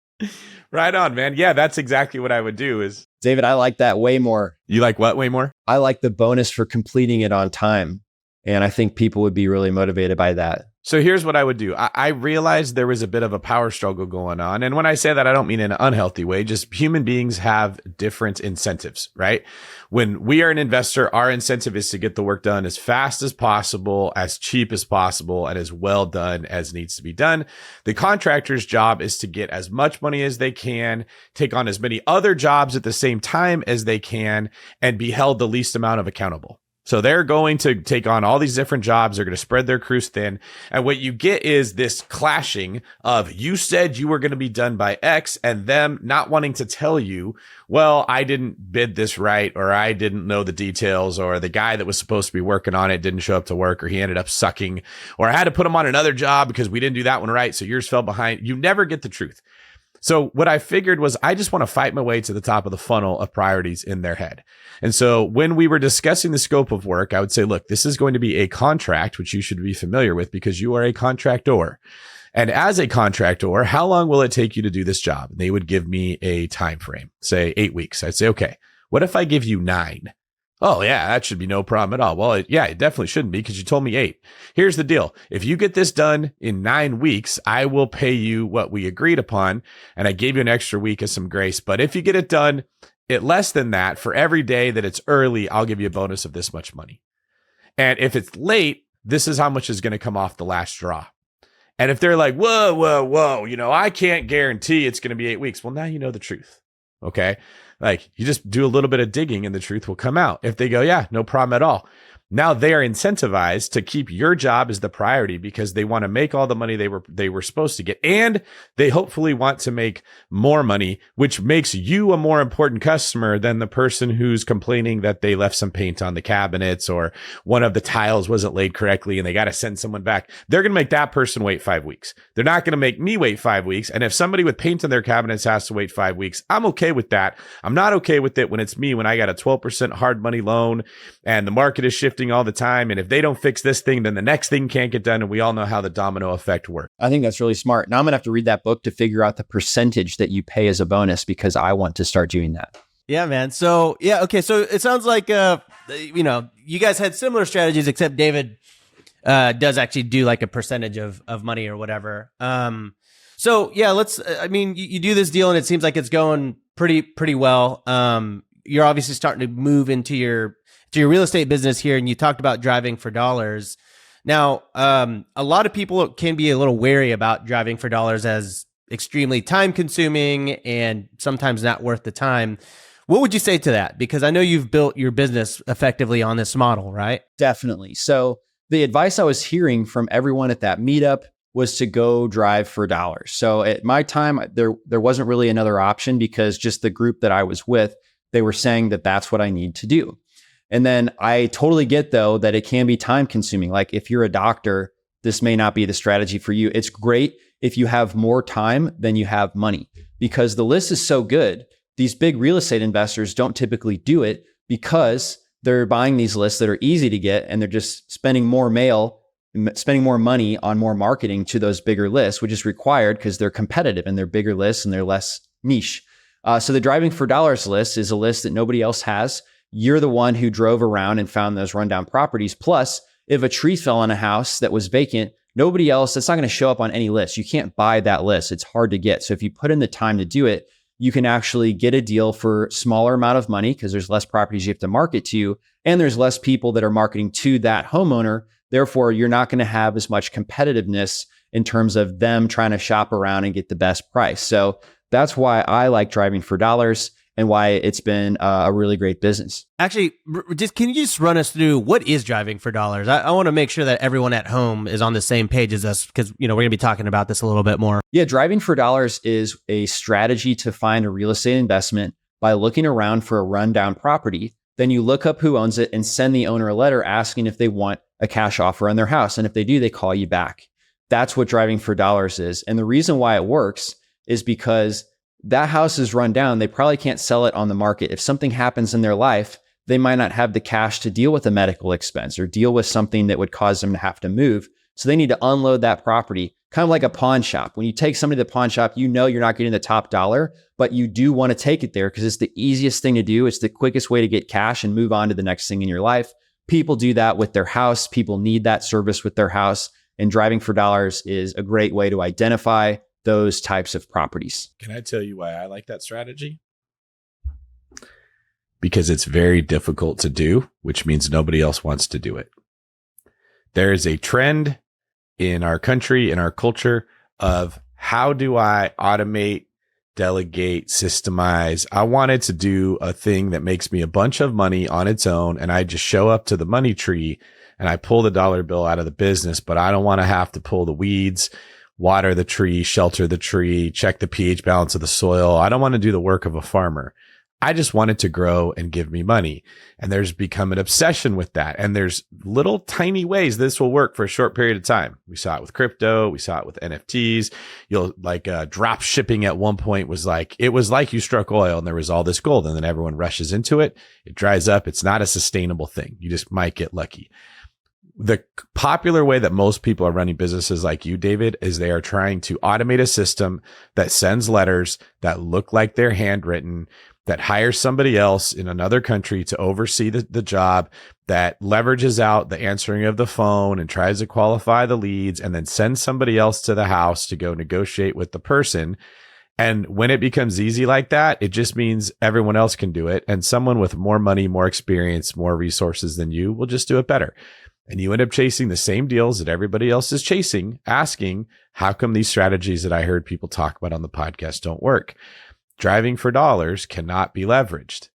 Right on, man. Yeah, that's exactly what I would do. Is David, I like that way more. You like what way more? I like the bonus for completing it on time. And I think people would be really motivated by that. So here's what I would do. I realized there was a bit of a power struggle going on. And when I say that, I don't mean in an unhealthy way. Just human beings have different incentives, right? When we are an investor, our incentive is to get the work done as fast as possible, as cheap as possible, and as well done as needs to be done. The contractor's job is to get as much money as they can, take on as many other jobs at the same time as they can, and be held the least amount of accountable. So they're going to take on all these different jobs. They're going to spread their crews thin. And what you get is this clashing of you said you were going to be done by X and them not wanting to tell you, well, I didn't bid this right, or I didn't know the details, or the guy that was supposed to be working on it didn't show up to work, or he ended up sucking, or I had to put him on another job because we didn't do that one right. So yours fell behind. You never get the truth. So what I figured was I just want to fight my way to the top of the funnel of priorities in their head. And so when we were discussing the scope of work, I would say, look, this is going to be a contract, which you should be familiar with because you are a contractor. And as a contractor, how long will it take you to do this job? And they would give me a time frame, say 8 weeks. I'd say, okay, what if I give you 9? Oh, yeah, that should be no problem at all. Well, it definitely shouldn't be because you told me 8. Here's the deal. If you get this done in 9 weeks, I will pay you what we agreed upon. And I gave you an extra week of some grace. But if you get it done at less than that, for every day that it's early, I'll give you a bonus of this much money. And if it's late, this is how much is going to come off the last draw. And if they're like, whoa, I can't guarantee it's going to be 8 weeks. Well, now you know the truth. Okay. Like you just do a little bit of digging and the truth will come out. If they go, yeah, no problem at all. Now they are incentivized to keep your job as the priority because they want to make all the money they were supposed to get. And they hopefully want to make more money, which makes you a more important customer than the person who's complaining that they left some paint on the cabinets or one of the tiles wasn't laid correctly and they got to send someone back. They're going to make that person wait 5 weeks. They're not going to make me wait 5 weeks. And if somebody with paint on their cabinets has to wait 5 weeks, I'm okay with that. I'm not okay with it when it's me, when I got a 12% hard money loan and the market is shifting shifting all the time. And if they don't fix this thing, then the next thing can't get done. And we all know how the domino effect works. I think that's really smart. Now I'm going to have to read that book to figure out the percentage that you pay as a bonus because I want to start doing that. Yeah, man. So, yeah, okay. So it sounds like, you guys had similar strategies, except David does actually do like a percentage of money or whatever. So, yeah, you do this deal and it seems like it's going pretty well. You're obviously starting to move into your real estate business here, and you talked about driving for dollars. Now, a lot of people can be a little wary about driving for dollars as extremely time consuming and sometimes not worth the time. What would you say to that? Because I know you've built your business effectively on this model, right? Definitely. So the advice I was hearing from everyone at that meetup was to go drive for dollars. So at my time, there wasn't really another option because just the group that I was with, they were saying that that's what I need to do. And then I totally get, though, that it can be time consuming. Like if you're a doctor, this may not be the strategy for you. It's great if you have more time than you have money because the list is so good. These big real estate investors don't typically do it because they're buying these lists that are easy to get and they're just spending more money on more marketing to those bigger lists, which is required because they're competitive and they're bigger lists and they're less niche. So the driving for dollars list is a list that nobody else has. You're the one who drove around and found those rundown properties. Plus, if a tree fell on a house that was vacant, nobody else, that's not going to show up on any list. You can't buy that list. It's hard to get. So if you put in the time to do it, you can actually get a deal for smaller amount of money because there's less properties you have to market to, and there's less people that are marketing to that homeowner. Therefore, you're not going to have as much competitiveness in terms of them trying to shop around and get the best price. So that's why I like driving for dollars and why it's been a really great business. Actually, can you just run us through what is driving for dollars? I want to make sure that everyone at home is on the same page as us because we're going to be talking about this a little bit more. Yeah, driving for dollars is a strategy to find a real estate investment by looking around for a rundown property. Then you look up who owns it and send the owner a letter asking if they want a cash offer on their house. And if they do, they call you back. That's what driving for dollars is. And the reason why it works is because that house is run down. They probably can't sell it on the market. If something happens in their life, they might not have the cash to deal with a medical expense or deal with something that would cause them to have to move. So they need to unload that property, kind of like a pawn shop. When you take somebody to the pawn shop, you know you're not getting the top dollar, but you do want to take it there because it's the easiest thing to do. It's the quickest way to get cash and move on to the next thing in your life. People do that with their house. People need that service with their house. And driving for dollars is a great way to identify those types of properties. Can I tell you why I like that strategy? Because it's very difficult to do, which means nobody else wants to do it. There is a trend in our country, in our culture of how do I automate, delegate, systemize? I wanted to do a thing that makes me a bunch of money on its own. And I just show up to the money tree and I pull the dollar bill out of the business, but I don't want to have to pull the weeds, water the tree, shelter the tree, check the pH balance of the soil. I don't want to do the work of a farmer. I just want it to grow and give me money. And there's become an obsession with that. And there's little tiny ways this will work for a short period of time. We saw it with crypto. We saw it with NFTs. Drop shipping at one point it was like you struck oil and there was all this gold and then everyone rushes into it. It dries up. It's not a sustainable thing. You just might get lucky. The popular way that most people are running businesses like you, David, is they are trying to automate a system that sends letters that look like they're handwritten, that hires somebody else in another country to oversee the job, that leverages out the answering of the phone and tries to qualify the leads and then sends somebody else to the house to go negotiate with the person. And when it becomes easy like that, it just means everyone else can do it. And someone with more money, more experience, more resources than you will just do it better. And you end up chasing the same deals that everybody else is chasing, asking, how come these strategies that I heard people talk about on the podcast don't work? Driving for dollars cannot be leveraged.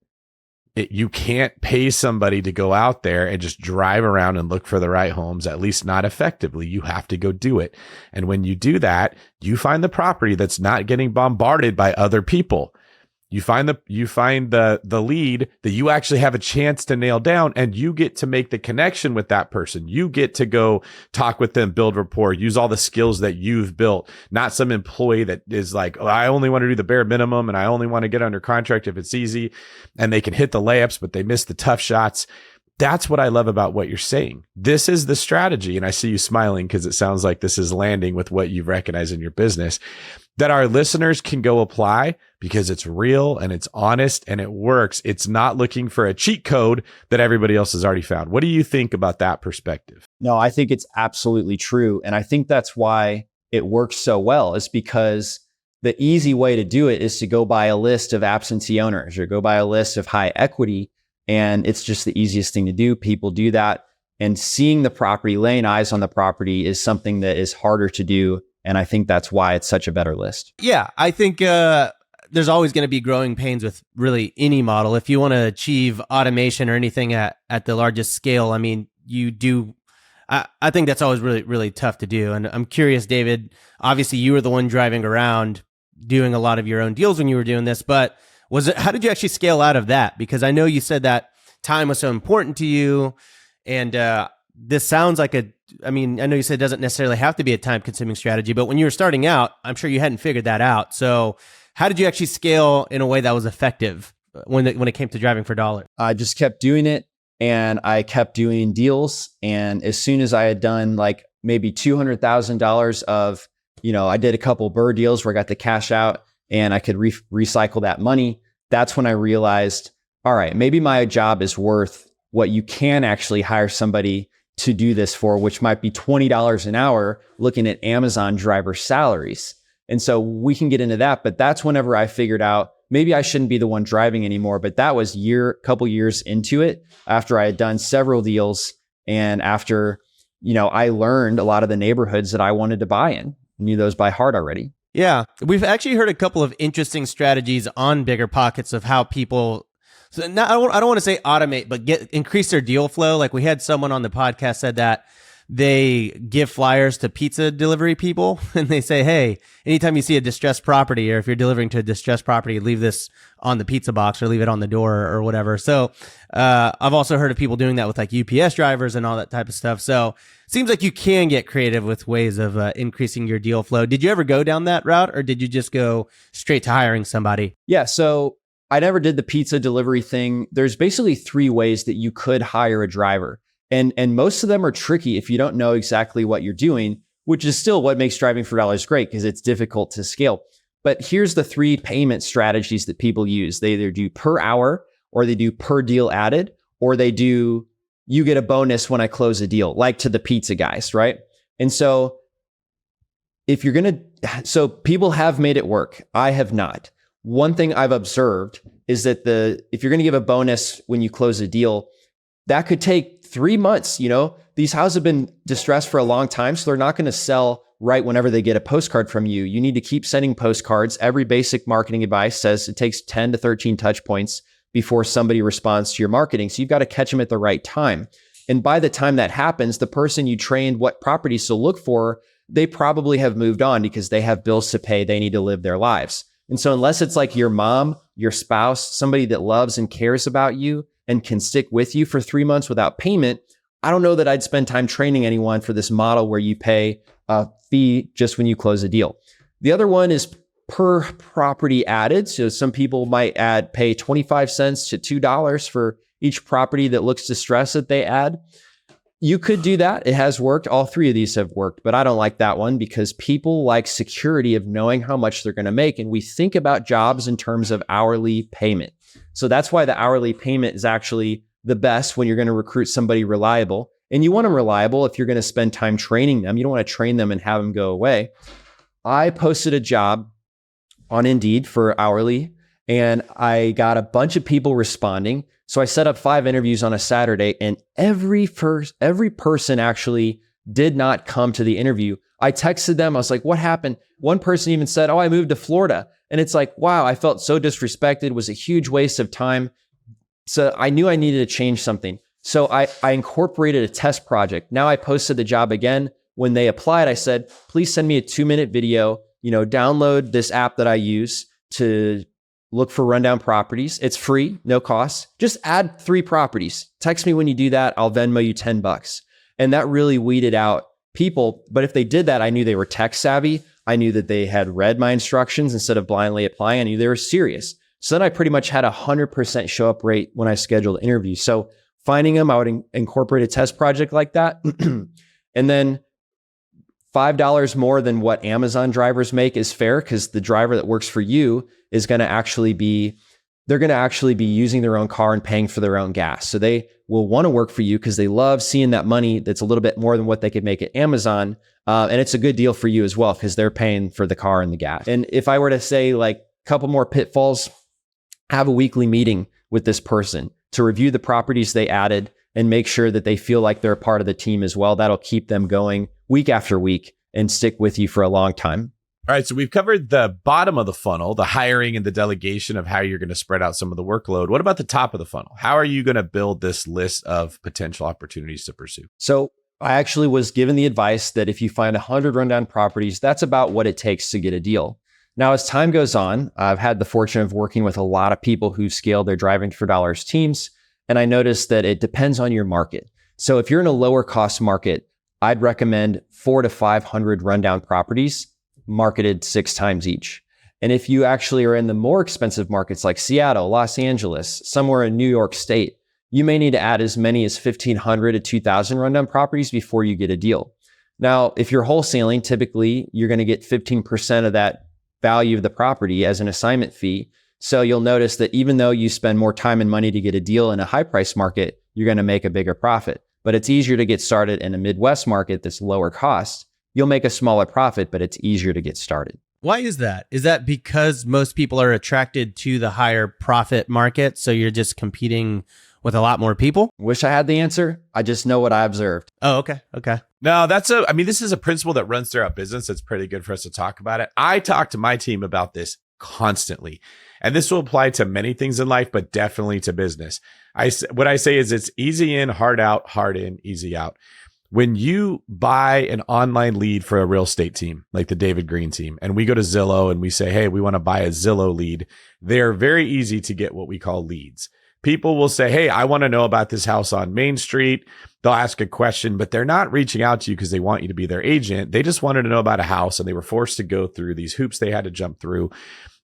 You can't pay somebody to go out there and just drive around and look for the right homes, at least not effectively. You have to go do it. And when you do that, you find the property that's not getting bombarded by other people. You find the lead that you actually have a chance to nail down, and you get to make the connection with that person. You get to go talk with them, build rapport, use all the skills that you've built, not some employee that is like, oh, I only want to do the bare minimum and I only want to get under contract if it's easy, and they can hit the layups, but they miss the tough shots. That's what I love about what you're saying. This is the strategy. And I see you smiling because it sounds like this is landing with what you've recognized in your business that our listeners can go apply because it's real and it's honest and it works. It's not looking for a cheat code that everybody else has already found. What do you think about that perspective? No, I think it's absolutely true. And I think that's why it works so well, is because the easy way to do it is to go by a list of absentee owners or go by a list of high equity. And it's just the easiest thing to do. People do that. And seeing the property, laying eyes on the property is something that is harder to do. And I think that's why it's such a better list. Yeah, I think there's always going to be growing pains with really any model. If you want to achieve automation or anything at the largest scale, I mean, you do. I think that's always really, really tough to do. And I'm curious, David, obviously you were the one driving around doing a lot of your own deals when you were doing this, but how did you actually scale out of that? Because I know you said that time was so important to you. And this sounds like I know you said it doesn't necessarily have to be a time consuming strategy, but when you were starting out, I'm sure you hadn't figured that out. So how did you actually scale in a way that was effective when it came to driving for dollar? I just kept doing it and I kept doing deals. And as soon as I had done like maybe $200,000 of, I did a couple BRRRR deals where I got the cash out and I could recycle that money. That's when I realized, all right, maybe my job is worth what you can actually hire somebody to do this for, which might be $20 an hour, looking at Amazon driver salaries. And so we can get into that. But that's whenever I figured out maybe I shouldn't be the one driving anymore. But that was couple years into it, after I had done several deals and after, I learned a lot of the neighborhoods that I wanted to buy in. I knew those by heart already. Yeah, we've actually heard a couple of interesting strategies on BiggerPockets of how people. So now I don't want to say automate, but increase their deal flow. Like we had someone on the podcast said that they give flyers to pizza delivery people and they say, hey, anytime you see a distressed property or if you're delivering to a distressed property, leave this on the pizza box or leave it on the door or whatever. So I've also heard of people doing that with like UPS drivers and all that type of stuff. So it seems like you can get creative with ways of increasing your deal flow. Did you ever go down that route or did you just go straight to hiring somebody? Yeah, so I never did the pizza delivery thing. There's basically 3 ways that you could hire a driver. And most of them are tricky if you don't know exactly what you're doing, which is still what makes driving for dollars great because it's difficult to scale. But here's the 3 payment strategies that people use. They either do per hour or they do per deal added, or they do, you get a bonus when I close a deal, like to the pizza guys, right? And so so people have made it work. I have not. One thing I've observed is that if you're going to give a bonus when you close a deal, that could take 3 months. These houses have been distressed for a long time, so they're not going to sell right whenever they get a postcard from you. You need to keep sending postcards. Every basic marketing advice says it takes 10 to 13 touch points before somebody responds to your marketing. So you've got to catch them at the right time. And by the time that happens, the person you trained what properties to look for, they probably have moved on because they have bills to pay. They need to live their lives. And so unless it's like your mom, your spouse, somebody that loves and cares about you and can stick with you for 3 months without payment, I don't know that I'd spend time training anyone for this model where you pay a fee just when you close a deal. The other one is per property added. So some people might pay 25 cents to $2 for each property that looks distressed that they add. You could do that. It has worked. All 3 of these have worked, but I don't like that one because people like security of knowing how much they're going to make. And we think about jobs in terms of hourly payment. So that's why the hourly payment is actually the best when you're going to recruit somebody reliable. And you want them reliable if you're going to spend time training them. You don't want to train them and have them go away. I posted a job on Indeed for hourly and I got a bunch of people responding. So I set up 5 interviews on a Saturday and every person actually did not come to the interview. I texted them. I was like, what happened? One person even said, oh, I moved to Florida. And it's like, wow, I felt so disrespected. It was a huge waste of time. So I knew I needed to change something. So I incorporated a test project. Now I posted the job again. When they applied, I said, please send me a 2-minute video, download this app that I use to look for rundown properties. It's free, no cost. Just add 3 properties. Text me when you do that. I'll Venmo you $10. And that really weeded out people. But if they did that, I knew they were tech savvy. I knew that they had read my instructions instead of blindly applying. I knew they were serious. So then I pretty much had 100% show up rate when I scheduled interviews. So finding them, I would incorporate a test project like that. And then $5 more than what Amazon drivers make is fair, because the driver that works for you is going to actually be, they're going to actually be using their own car and paying for their own gas. So they will want to work for you because they love seeing that money that's a little bit more than what they could make at Amazon. And it's a good deal for you as well, because they're paying for the car and the gas. And if I were to say like a couple more pitfalls, have a weekly meeting with this person to review the properties they added and make sure that they feel like they're a part of the team as well. That'll keep them going week after week and stick with you for a long time. All right, so we've covered the bottom of the funnel, the hiring and the delegation of how you're going to spread out some of the workload. What about the top of the funnel? How are you going to build this list of potential opportunities to pursue? So I actually was given the advice that if you find 100 rundown properties, that's about what it takes to get a deal. Now, as time goes on, I've had the fortune of working with a lot of people who scale their driving for dollars teams. And I noticed that it depends on your market. So if you're in a lower cost market, I'd recommend 400 to 500 rundown properties marketed 6 times each. And if you actually are in the more expensive markets like Seattle, Los Angeles, somewhere in New York State, you may need to add as many as 1,500 to 2,000 rundown properties before you get a deal. Now, if you're wholesaling, typically you're going to get 15% of that value of the property as an assignment fee. So you'll notice that even though you spend more time and money to get a deal in a high price market, you're going to make a bigger profit. But it's easier to get started in a Midwest market that's lower cost. You'll make a smaller profit, but it's easier to get started. Why is that? Is that because most people are attracted to the higher profit market, so you're just competing with a lot more people? Wish I had the answer. I just know what I observed. Oh, okay. Okay. No, this is a principle that runs throughout business. It's pretty good for us to talk about it. I talk to my team about this constantly. And this will apply to many things in life, but definitely to business. What I say is it's easy in, hard out, hard in, easy out. When you buy an online lead for a real estate team, like the David Green team, and we go to Zillow and we say, hey, we want to buy a Zillow lead, they're very easy to get what we call leads. People will say, hey, I want to know about this house on Main Street. They'll ask a question, but they're not reaching out to you because they want you to be their agent. They just wanted to know about a house, and they were forced to go through these hoops they had to jump through.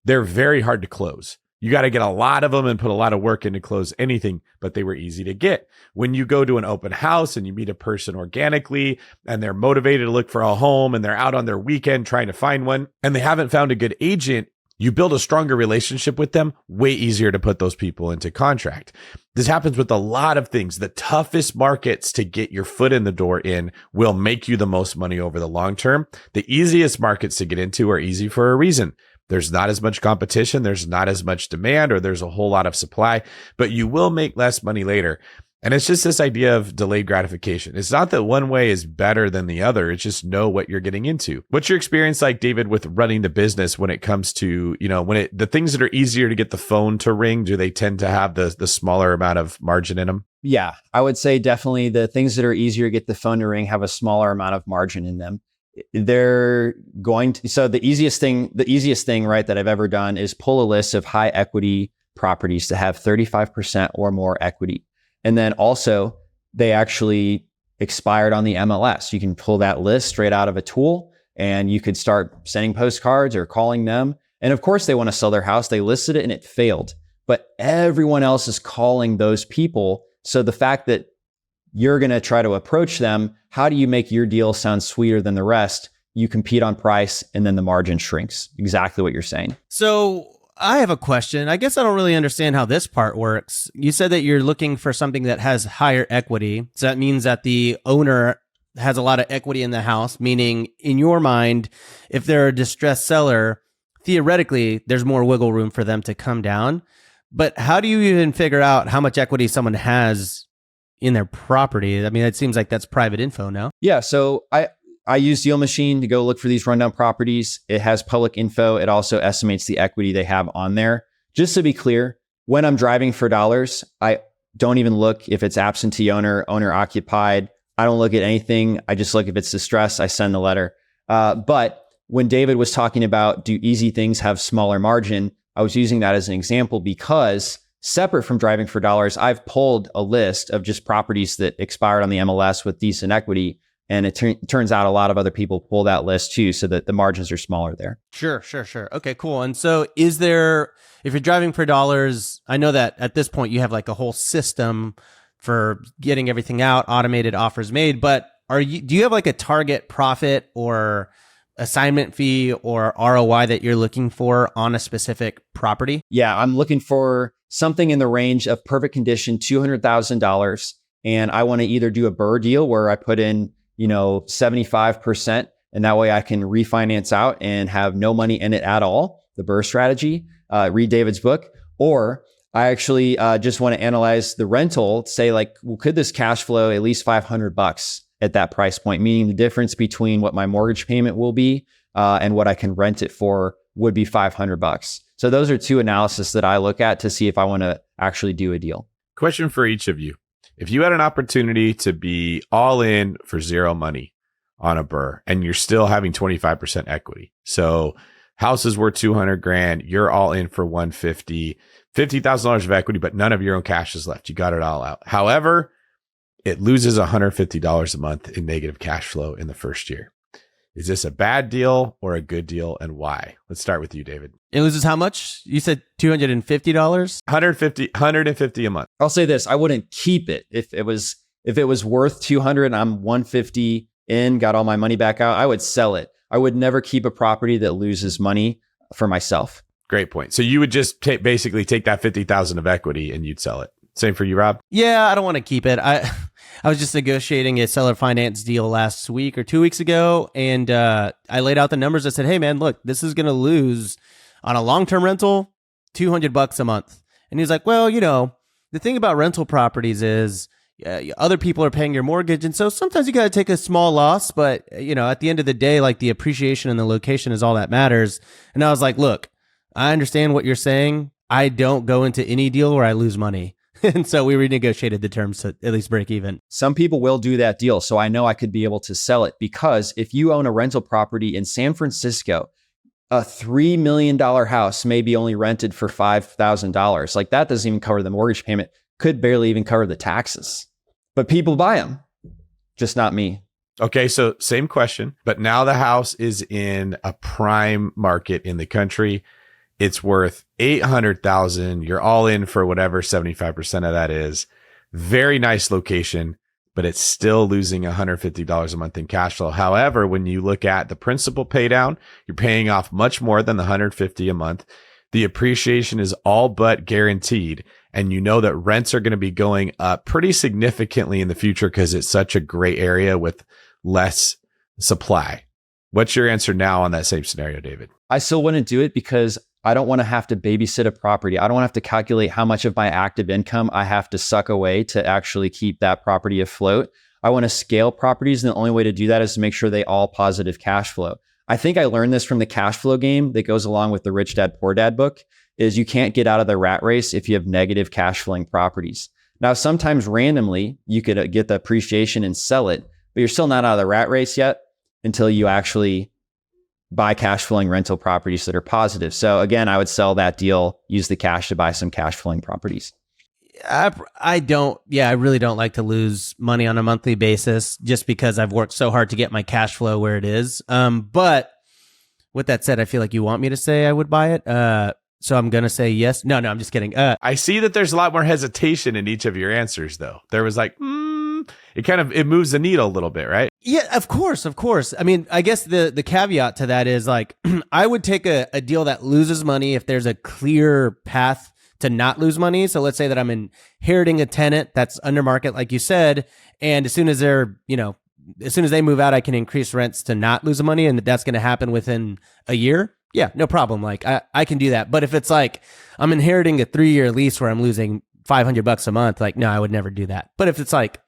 They're very hard to close. You got to get a lot of them and put a lot of work in to close anything, but they were easy to get. When you go to an open house and you meet a person organically and they're motivated to look for a home and they're out on their weekend trying to find one and they haven't found a good agent, you build a stronger relationship with them, way easier to put those people into contract. This happens with a lot of things. The toughest markets to get your foot in the door in will make you the most money over the long term. The easiest markets to get into are easy for a reason. There's not as much competition, there's not as much demand, or there's a whole lot of supply, but you will make less money later. And it's just this idea of delayed gratification. It's not that one way is better than the other. It's just know what you're getting into. What's your experience like, David, with running the business when it comes to, the things that are easier to get the phone to ring, do they tend to have the smaller amount of margin in them? Yeah, I would say definitely the things that are easier to get the phone to ring have a smaller amount of margin in them. They're going to, so the easiest thing, right, that I've ever done is pull a list of high equity properties to have 35% or more equity. And then also they actually expired on the MLS. You can pull that list straight out of a tool and you could start sending postcards or calling them. And of course they want to sell their house. They listed it and it failed, but everyone else is calling those people. So the fact that you're going to try to approach them, how do you make your deal sound sweeter than the rest? You compete on price and then the margin shrinks. Exactly what you're saying. So I have a question. I guess I don't really understand how this part works. You said that you're looking for something that has higher equity. So that means that the owner has a lot of equity in the house, meaning in your mind, if they're a distressed seller, theoretically, there's more wiggle room for them to come down. But how do you even figure out how much equity someone has in their property? I mean, it seems like that's private info now. Yeah. So I use Deal Machine to go look for these rundown properties. It has public info. It also estimates the equity they have on there. Just to be clear, when I'm driving for dollars, I don't even look if it's absentee owner occupied. I don't look at anything. I just look if it's distressed. I send the letter. But when David was talking about do easy things have smaller margin, I was using that as an example because separate from driving for dollars, I've pulled a list of just properties that expired on the MLS with decent equity. And it turns out a lot of other people pull that list too, so that the margins are smaller there. Sure. Okay, cool. And so is there, if you're driving for dollars, I know that at this point you have like a whole system for getting everything out, automated offers made. But do you have like a target profit or assignment fee or ROI that you're looking for on a specific property? Yeah, I'm looking for something in the range of perfect condition, $200,000. And I want to either do a BRRRR deal where I put in, 75%, and that way I can refinance out and have no money in it at all, the BRRRR strategy, read David's book. Or I actually just want to analyze the rental, say like, well, could this cash flow at least $500 at that price point, meaning the difference between what my mortgage payment will be and what I can rent it for would be $500. So those are two analysis that I look at to see if I want to actually do a deal. Question for each of you. If you had an opportunity to be all in for zero money on a BRRRR and you're still having 25% equity. So house is worth 200 grand. You're all in for 150, $50,000 of equity, but none of your own cash is left. You got it all out. However, it loses $150 a month in negative cash flow in the first year. Is this a bad deal or a good deal, and why? Let's start with you, David. It loses how much? You said $250? $150 a month. I'll say this, I wouldn't keep it. If it was worth 200 and I'm 150 in, got all my money back out, I would sell it. I would never keep a property that loses money for myself. Great point. So you would just basically take that 50,000 of equity and you'd sell it. Same for you, Rob? Yeah, I don't want to keep it. I was just negotiating a seller finance deal last week or 2 weeks ago, and I laid out the numbers. I said, hey, man, look, this is going to lose on a long-term rental $200 a month. And he was like, well, the thing about rental properties is other people are paying your mortgage, and so sometimes you got to take a small loss, but at the end of the day, like the appreciation and the location is all that matters. And I was like, look, I understand what you're saying. I don't go into any deal where I lose money. And so we renegotiated the terms to at least break even. Some people will do that deal. So I know I could be able to sell it, because if you own a rental property in San Francisco, a $3 million house may be only rented for $5,000. Like that doesn't even cover the mortgage payment, could barely even cover the taxes. But people buy them, just not me. Okay, so same question, but now the house is in a prime market in the country. It's worth $800,000. You're all in for whatever 75% of that is. Very nice location, but it's still losing $150 a month in cash flow. However, when you look at the principal pay down, you're paying off much more than the $150 a month. The appreciation is all but guaranteed. And you know that rents are going to be going up pretty significantly in the future because it's such a great area with less supply. What's your answer now on that same scenario, David? I still wouldn't do it because I don't want to have to babysit a property. I don't want to have to calculate how much of my active income I have to suck away to actually keep that property afloat. I want to scale properties, and the only way to do that is to make sure they all positive cash flow. I think I learned this from the cash flow game that goes along with the Rich Dad Poor Dad book, is you can't get out of the rat race if you have negative cash flowing properties. Now, sometimes randomly you could get the appreciation and sell it, but you're still not out of the rat race yet until you actually buy cash flowing rental properties that are positive. So again, I would sell that deal, use the cash to buy some cash flowing properties. I really don't like to lose money on a monthly basis just because I've worked so hard to get my cash flow where it is. But with that said, I feel like you want me to say I would buy it. So I'm going to say yes. No, I'm just kidding. I see that there's a lot more hesitation in each of your answers, though. There was like, it moves the needle a little bit, right? Yeah, of course. I mean, I guess the caveat to that is like, I would take a deal that loses money if there's a clear path to not lose money. So let's say that I'm inheriting a tenant that's under market, like you said, and as soon as they move out, I can increase rents to not lose money, and that's going to happen within a year. Yeah, no problem. Like I can do that. But if it's like I'm inheriting a 3-year lease where I'm losing $500 a month, like no, I would never do that. But if it's like,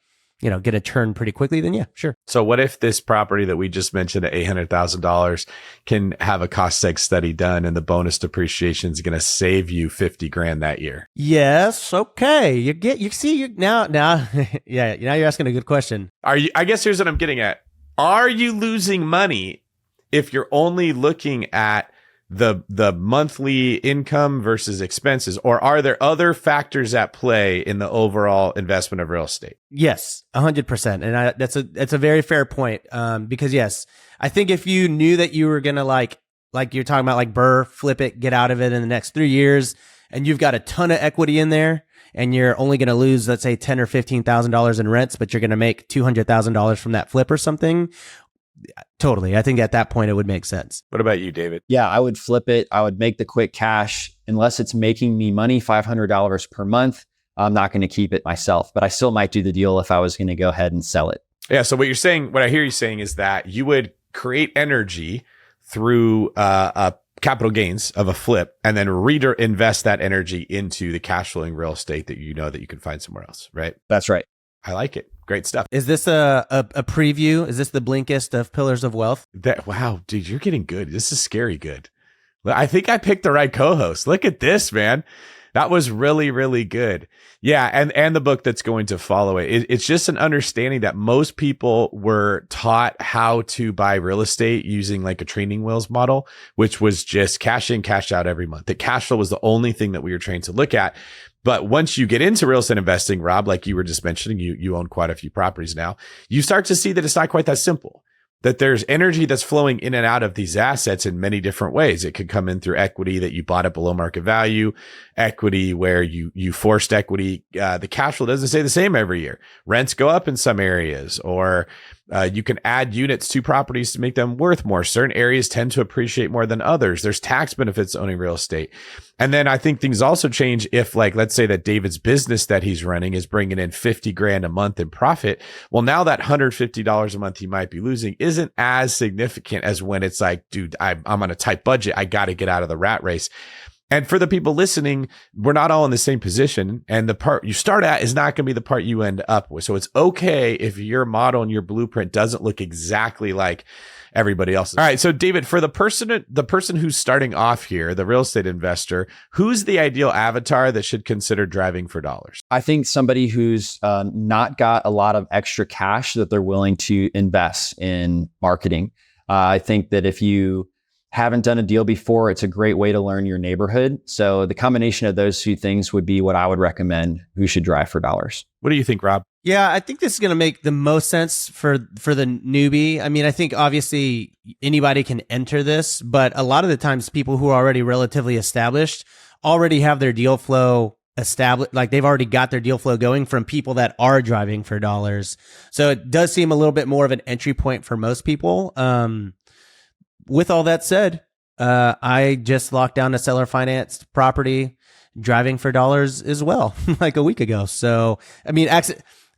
get a turn pretty quickly, then yeah, sure. So what if this property that we just mentioned at $800,000 can have a cost seg study done and the bonus depreciation is going to save you 50 grand that year? Yes. Okay. Now you're asking a good question. I guess here's what I'm getting at. Are you losing money if you're only looking at the monthly income versus expenses, or are there other factors at play in the overall investment of real estate? Yes, 100%. And that's a very fair point. Because yes, I think if you knew that you were going to like you're talking about like BRRRR, flip it, get out of it in the next 3 years, and you've got a ton of equity in there, and you're only going to lose, let's say, $10,000 or $15,000 in rents, but you're going to make $200,000 from that flip or something. Totally. I think at that point it would make sense. What about you, David? Yeah, I would flip it. I would make the quick cash. Unless it's making me money, $500 per month, I'm not going to keep it myself, but I still might do the deal if I was going to go ahead and sell it. Yeah. So what I hear you saying is that you would create energy through capital gains of a flip and then invest that energy into the cash flowing real estate that you know that you can find somewhere else, right? That's right. I like it. Great stuff. Is this a preview? Is this the Blinkist of Pillars of Wealth? Wow, dude, you're getting good. This is scary good. I think I picked the right co-host. Look at this, man. That was really, really good. Yeah. And the book that's going to follow it. It's just an understanding that most people were taught how to buy real estate using like a training wheels model, which was just cash in, cash out every month. That cash flow was the only thing that we were trained to look at. But once you get into real estate investing, Rob, like you were just mentioning, you own quite a few properties now, you start to see that it's not quite that simple. That there's energy that's flowing in and out of these assets in many different ways. It could come in through equity that you bought at below market value, equity where you forced equity. The cash flow doesn't stay the same every year. Rents go up in some areas, or you can add units to properties to make them worth more. Certain areas tend to appreciate more than others. There's tax benefits to owning real estate. And then I think things also change if, like, let's say that David's business that he's running is bringing in 50 grand a month in profit. Well, now that $150 a month he might be losing isn't as significant as when it's like, dude, I'm on a tight budget. I got to get out of the rat race. And for the people listening, we're not all in the same position. And the part you start at is not going to be the part you end up with. So it's okay if your model and your blueprint doesn't look exactly like everybody else's. All right. So David, for the person who's starting off here, the real estate investor, who's the ideal avatar that should consider driving for dollars? I think somebody who's not got a lot of extra cash that they're willing to invest in marketing. I think that if you haven't done a deal before, it's a great way to learn your neighborhood. So the combination of those two things would be what I would recommend who should drive for dollars. What do you think, Rob? Yeah, I think this is going to make the most sense for the newbie. I mean, I think obviously anybody can enter this, but a lot of the times people who are already relatively established already have their deal flow established. Like they've already got their deal flow going from people that are driving for dollars. So it does seem a little bit more of an entry point for most people. With all that said, I just locked down a seller financed property driving for dollars as well, like a week ago. So, I mean,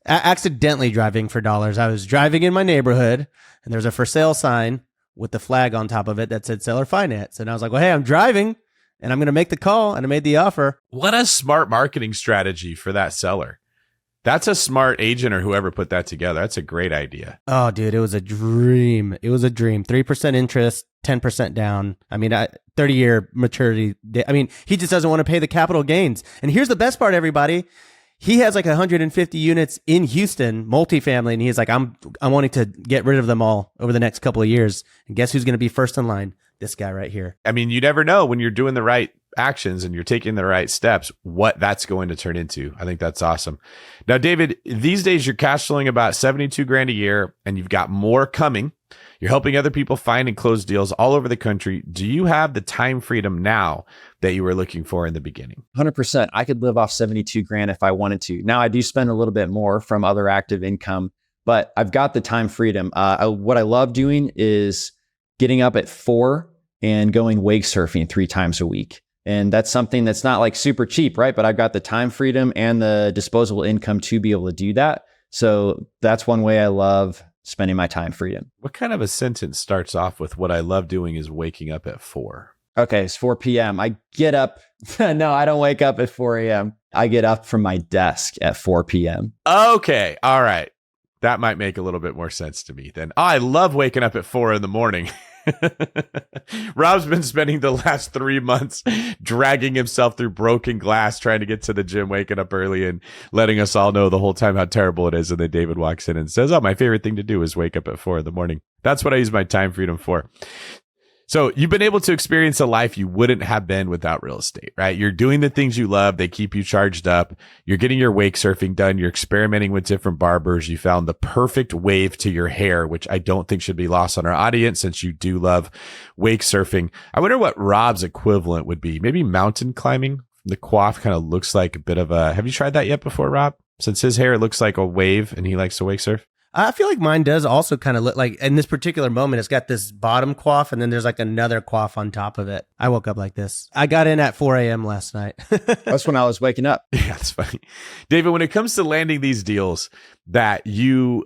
accidentally driving for dollars. I was driving in my neighborhood and there's a for sale sign with the flag on top of it that said seller finance. And I was like, well, hey, I'm driving and I'm going to make the call. And I made the offer. What a smart marketing strategy for that seller. That's a smart agent or whoever put that together. That's a great idea. Oh, dude, it was a dream. It was a dream. 3% interest, 10% down. I mean, 30-year maturity. I mean, he just doesn't want to pay the capital gains. And here's the best part, everybody. He has like 150 units in Houston, multifamily, and he's like, I'm wanting to get rid of them all over the next couple of years. And guess who's going to be first in line? This guy right here. I mean, you never know when you're doing the right actions and you're taking the right steps, what that's going to turn into. I think that's awesome. Now, David, these days you're cash flowing about 72 grand a year and you've got more coming. You're helping other people find and close deals all over the country. Do you have the time freedom now that you were looking for in the beginning? 100%. I could live off 72 grand if I wanted to. Now I do spend a little bit more from other active income, but I've got the time freedom. What I love doing is getting up at 4 and going wake surfing 3 times a week. And that's something that's not like super cheap, right? But I've got the time freedom and the disposable income to be able to do that. So that's one way I love spending my time freedom. What kind of a sentence starts off with what I love doing is waking up at 4? Okay, it's 4 p.m. I get up. No, I don't wake up at 4 a.m. I get up from my desk at 4 p.m. Okay. All right. That might make a little bit more sense to me then. I love waking up at 4 in the morning. Rob's been spending the last 3 months dragging himself through broken glass, trying to get to the gym, waking up early and letting us all know the whole time how terrible it is. And then David walks in and says, oh, my favorite thing to do is wake up at 4 in the morning. That's what I use my time freedom for. So you've been able to experience a life you wouldn't have been without real estate, right? You're doing the things you love. They keep you charged up. You're getting your wake surfing done. You're experimenting with different barbers. You found the perfect wave to your hair, which I don't think should be lost on our audience since you do love wake surfing. I wonder what Rob's equivalent would be. Maybe mountain climbing the coif kind of looks like a bit of a, have you tried that yet before, Rob? Since his hair looks like a wave and he likes to wake surf. I feel like mine does also kind of look like, in this particular moment, it's got this bottom coif and then there's like another coif on top of it. I woke up like this. I got in at 4 a.m. last night. That's when I was waking up. Yeah, that's funny. David, when it comes to landing these deals that you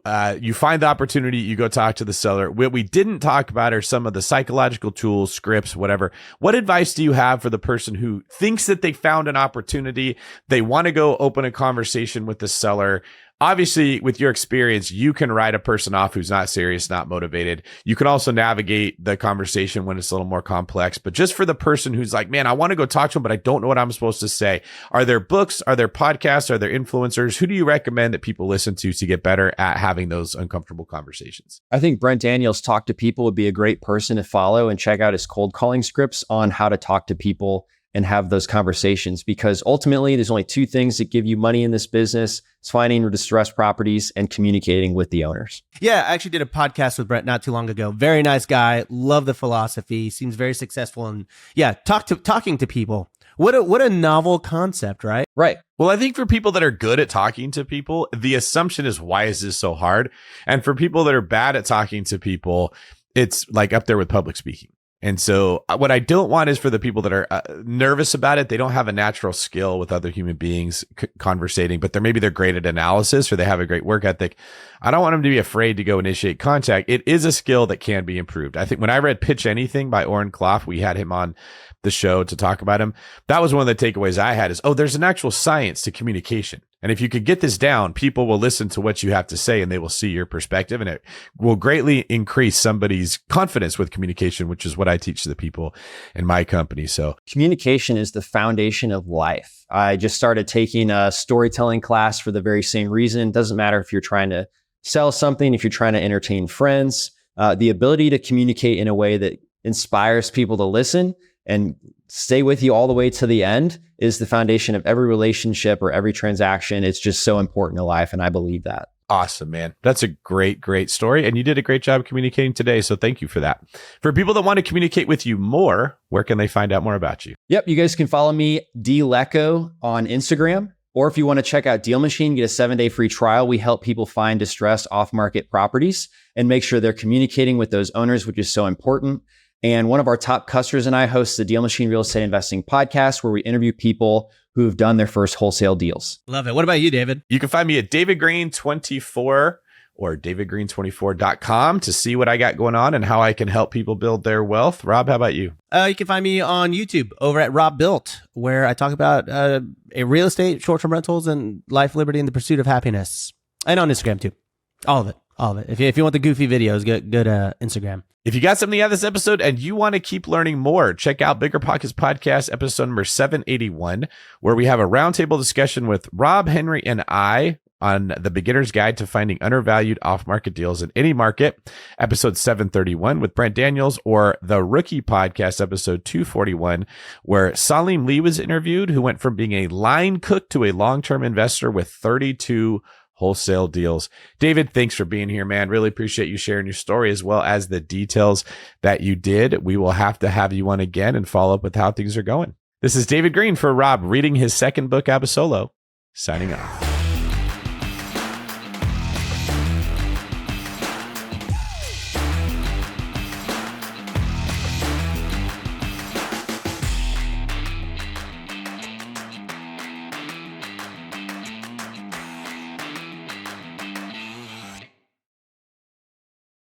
find the opportunity, you go talk to the seller. What we didn't talk about are some of the psychological tools, scripts, whatever. What advice do you have for the person who thinks that they found an opportunity? They want to go open a conversation with the seller. Obviously, with your experience, you can write a person off who's not serious, not motivated. You can also navigate the conversation when it's a little more complex. But just for the person who's like, man, I want to go talk to him, but I don't know what I'm supposed to say. Are there books? Are there podcasts? Are there influencers? Who do you recommend that people listen to get better at having those uncomfortable conversations? I think Brent Daniels, Talk to People, would be a great person to follow, and check out his cold calling scripts on how to talk to people and have those conversations, because ultimately there's only two things that give you money in this business. It's finding distressed properties and communicating with the owners. Yeah, I actually did a podcast with Brent not too long ago. Very nice guy. Love the philosophy. Seems very successful. And yeah, talking to people. What a novel concept, right? Right. Well, I think for people that are good at talking to people, the assumption is, why is this so hard? And for people that are bad at talking to people, it's like up there with public speaking. And so what I don't want is for the people that are nervous about it. They don't have a natural skill with other human beings conversating, but they're great at analysis or they have a great work ethic. I don't want them to be afraid to go initiate contact. It is a skill that can be improved. I think when I read Pitch Anything by Oren Klaff, we had him on the show to talk about him. That was one of the takeaways I had is, there's an actual science to communication. And if you could get this down, people will listen to what you have to say and they will see your perspective, and it will greatly increase somebody's confidence with communication, which is what I teach the people in my company. So communication is the foundation of life. I just started taking a storytelling class for the very same reason. It doesn't matter if you're trying to sell something, if you're trying to entertain friends, the ability to communicate in a way that inspires people to listen and stay with you all the way to the end is the foundation of every relationship or every transaction. It's just so important to life. And I believe that. Awesome, man. That's a great, great story. And you did a great job communicating today. So thank you for that. For people that want to communicate with you more, where can they find out more about you? Yep. You guys can follow me, Lecko, on Instagram. Or if you want to check out Deal Machine, get a 7-day free trial. We help people find distressed off-market properties and make sure they're communicating with those owners, which is so important. And one of our top customers and I host the Deal Machine Real Estate Investing podcast, where we interview people who have done their first wholesale deals. Love it. What about you, David? You can find me at David Green 24 or davidgreen24.com to see what I got going on and how I can help people build their wealth. Rob, how about you? You can find me on YouTube over at Rob Built, where I talk about real estate, short-term rentals, and life, liberty, and the pursuit of happiness. And on Instagram too. All of it. If you want the goofy videos, go to Instagram. If you got something out of this episode and you want to keep learning more, check out BiggerPockets podcast, episode number 781, where we have a roundtable discussion with Rob, Henry, and I on the beginner's guide to finding undervalued off-market deals in any market, episode 731 with Brent Daniels, or the Rookie podcast, episode 241, where Salim Lee was interviewed, who went from being a line cook to a long-term investor with 32 wholesale deals. David, thanks for being here, man. Really appreciate you sharing your story as well as the details that you did. We will have to have you on again and follow up with how things are going. This is David Green for Rob, reading his second book, Abba Solo, signing off.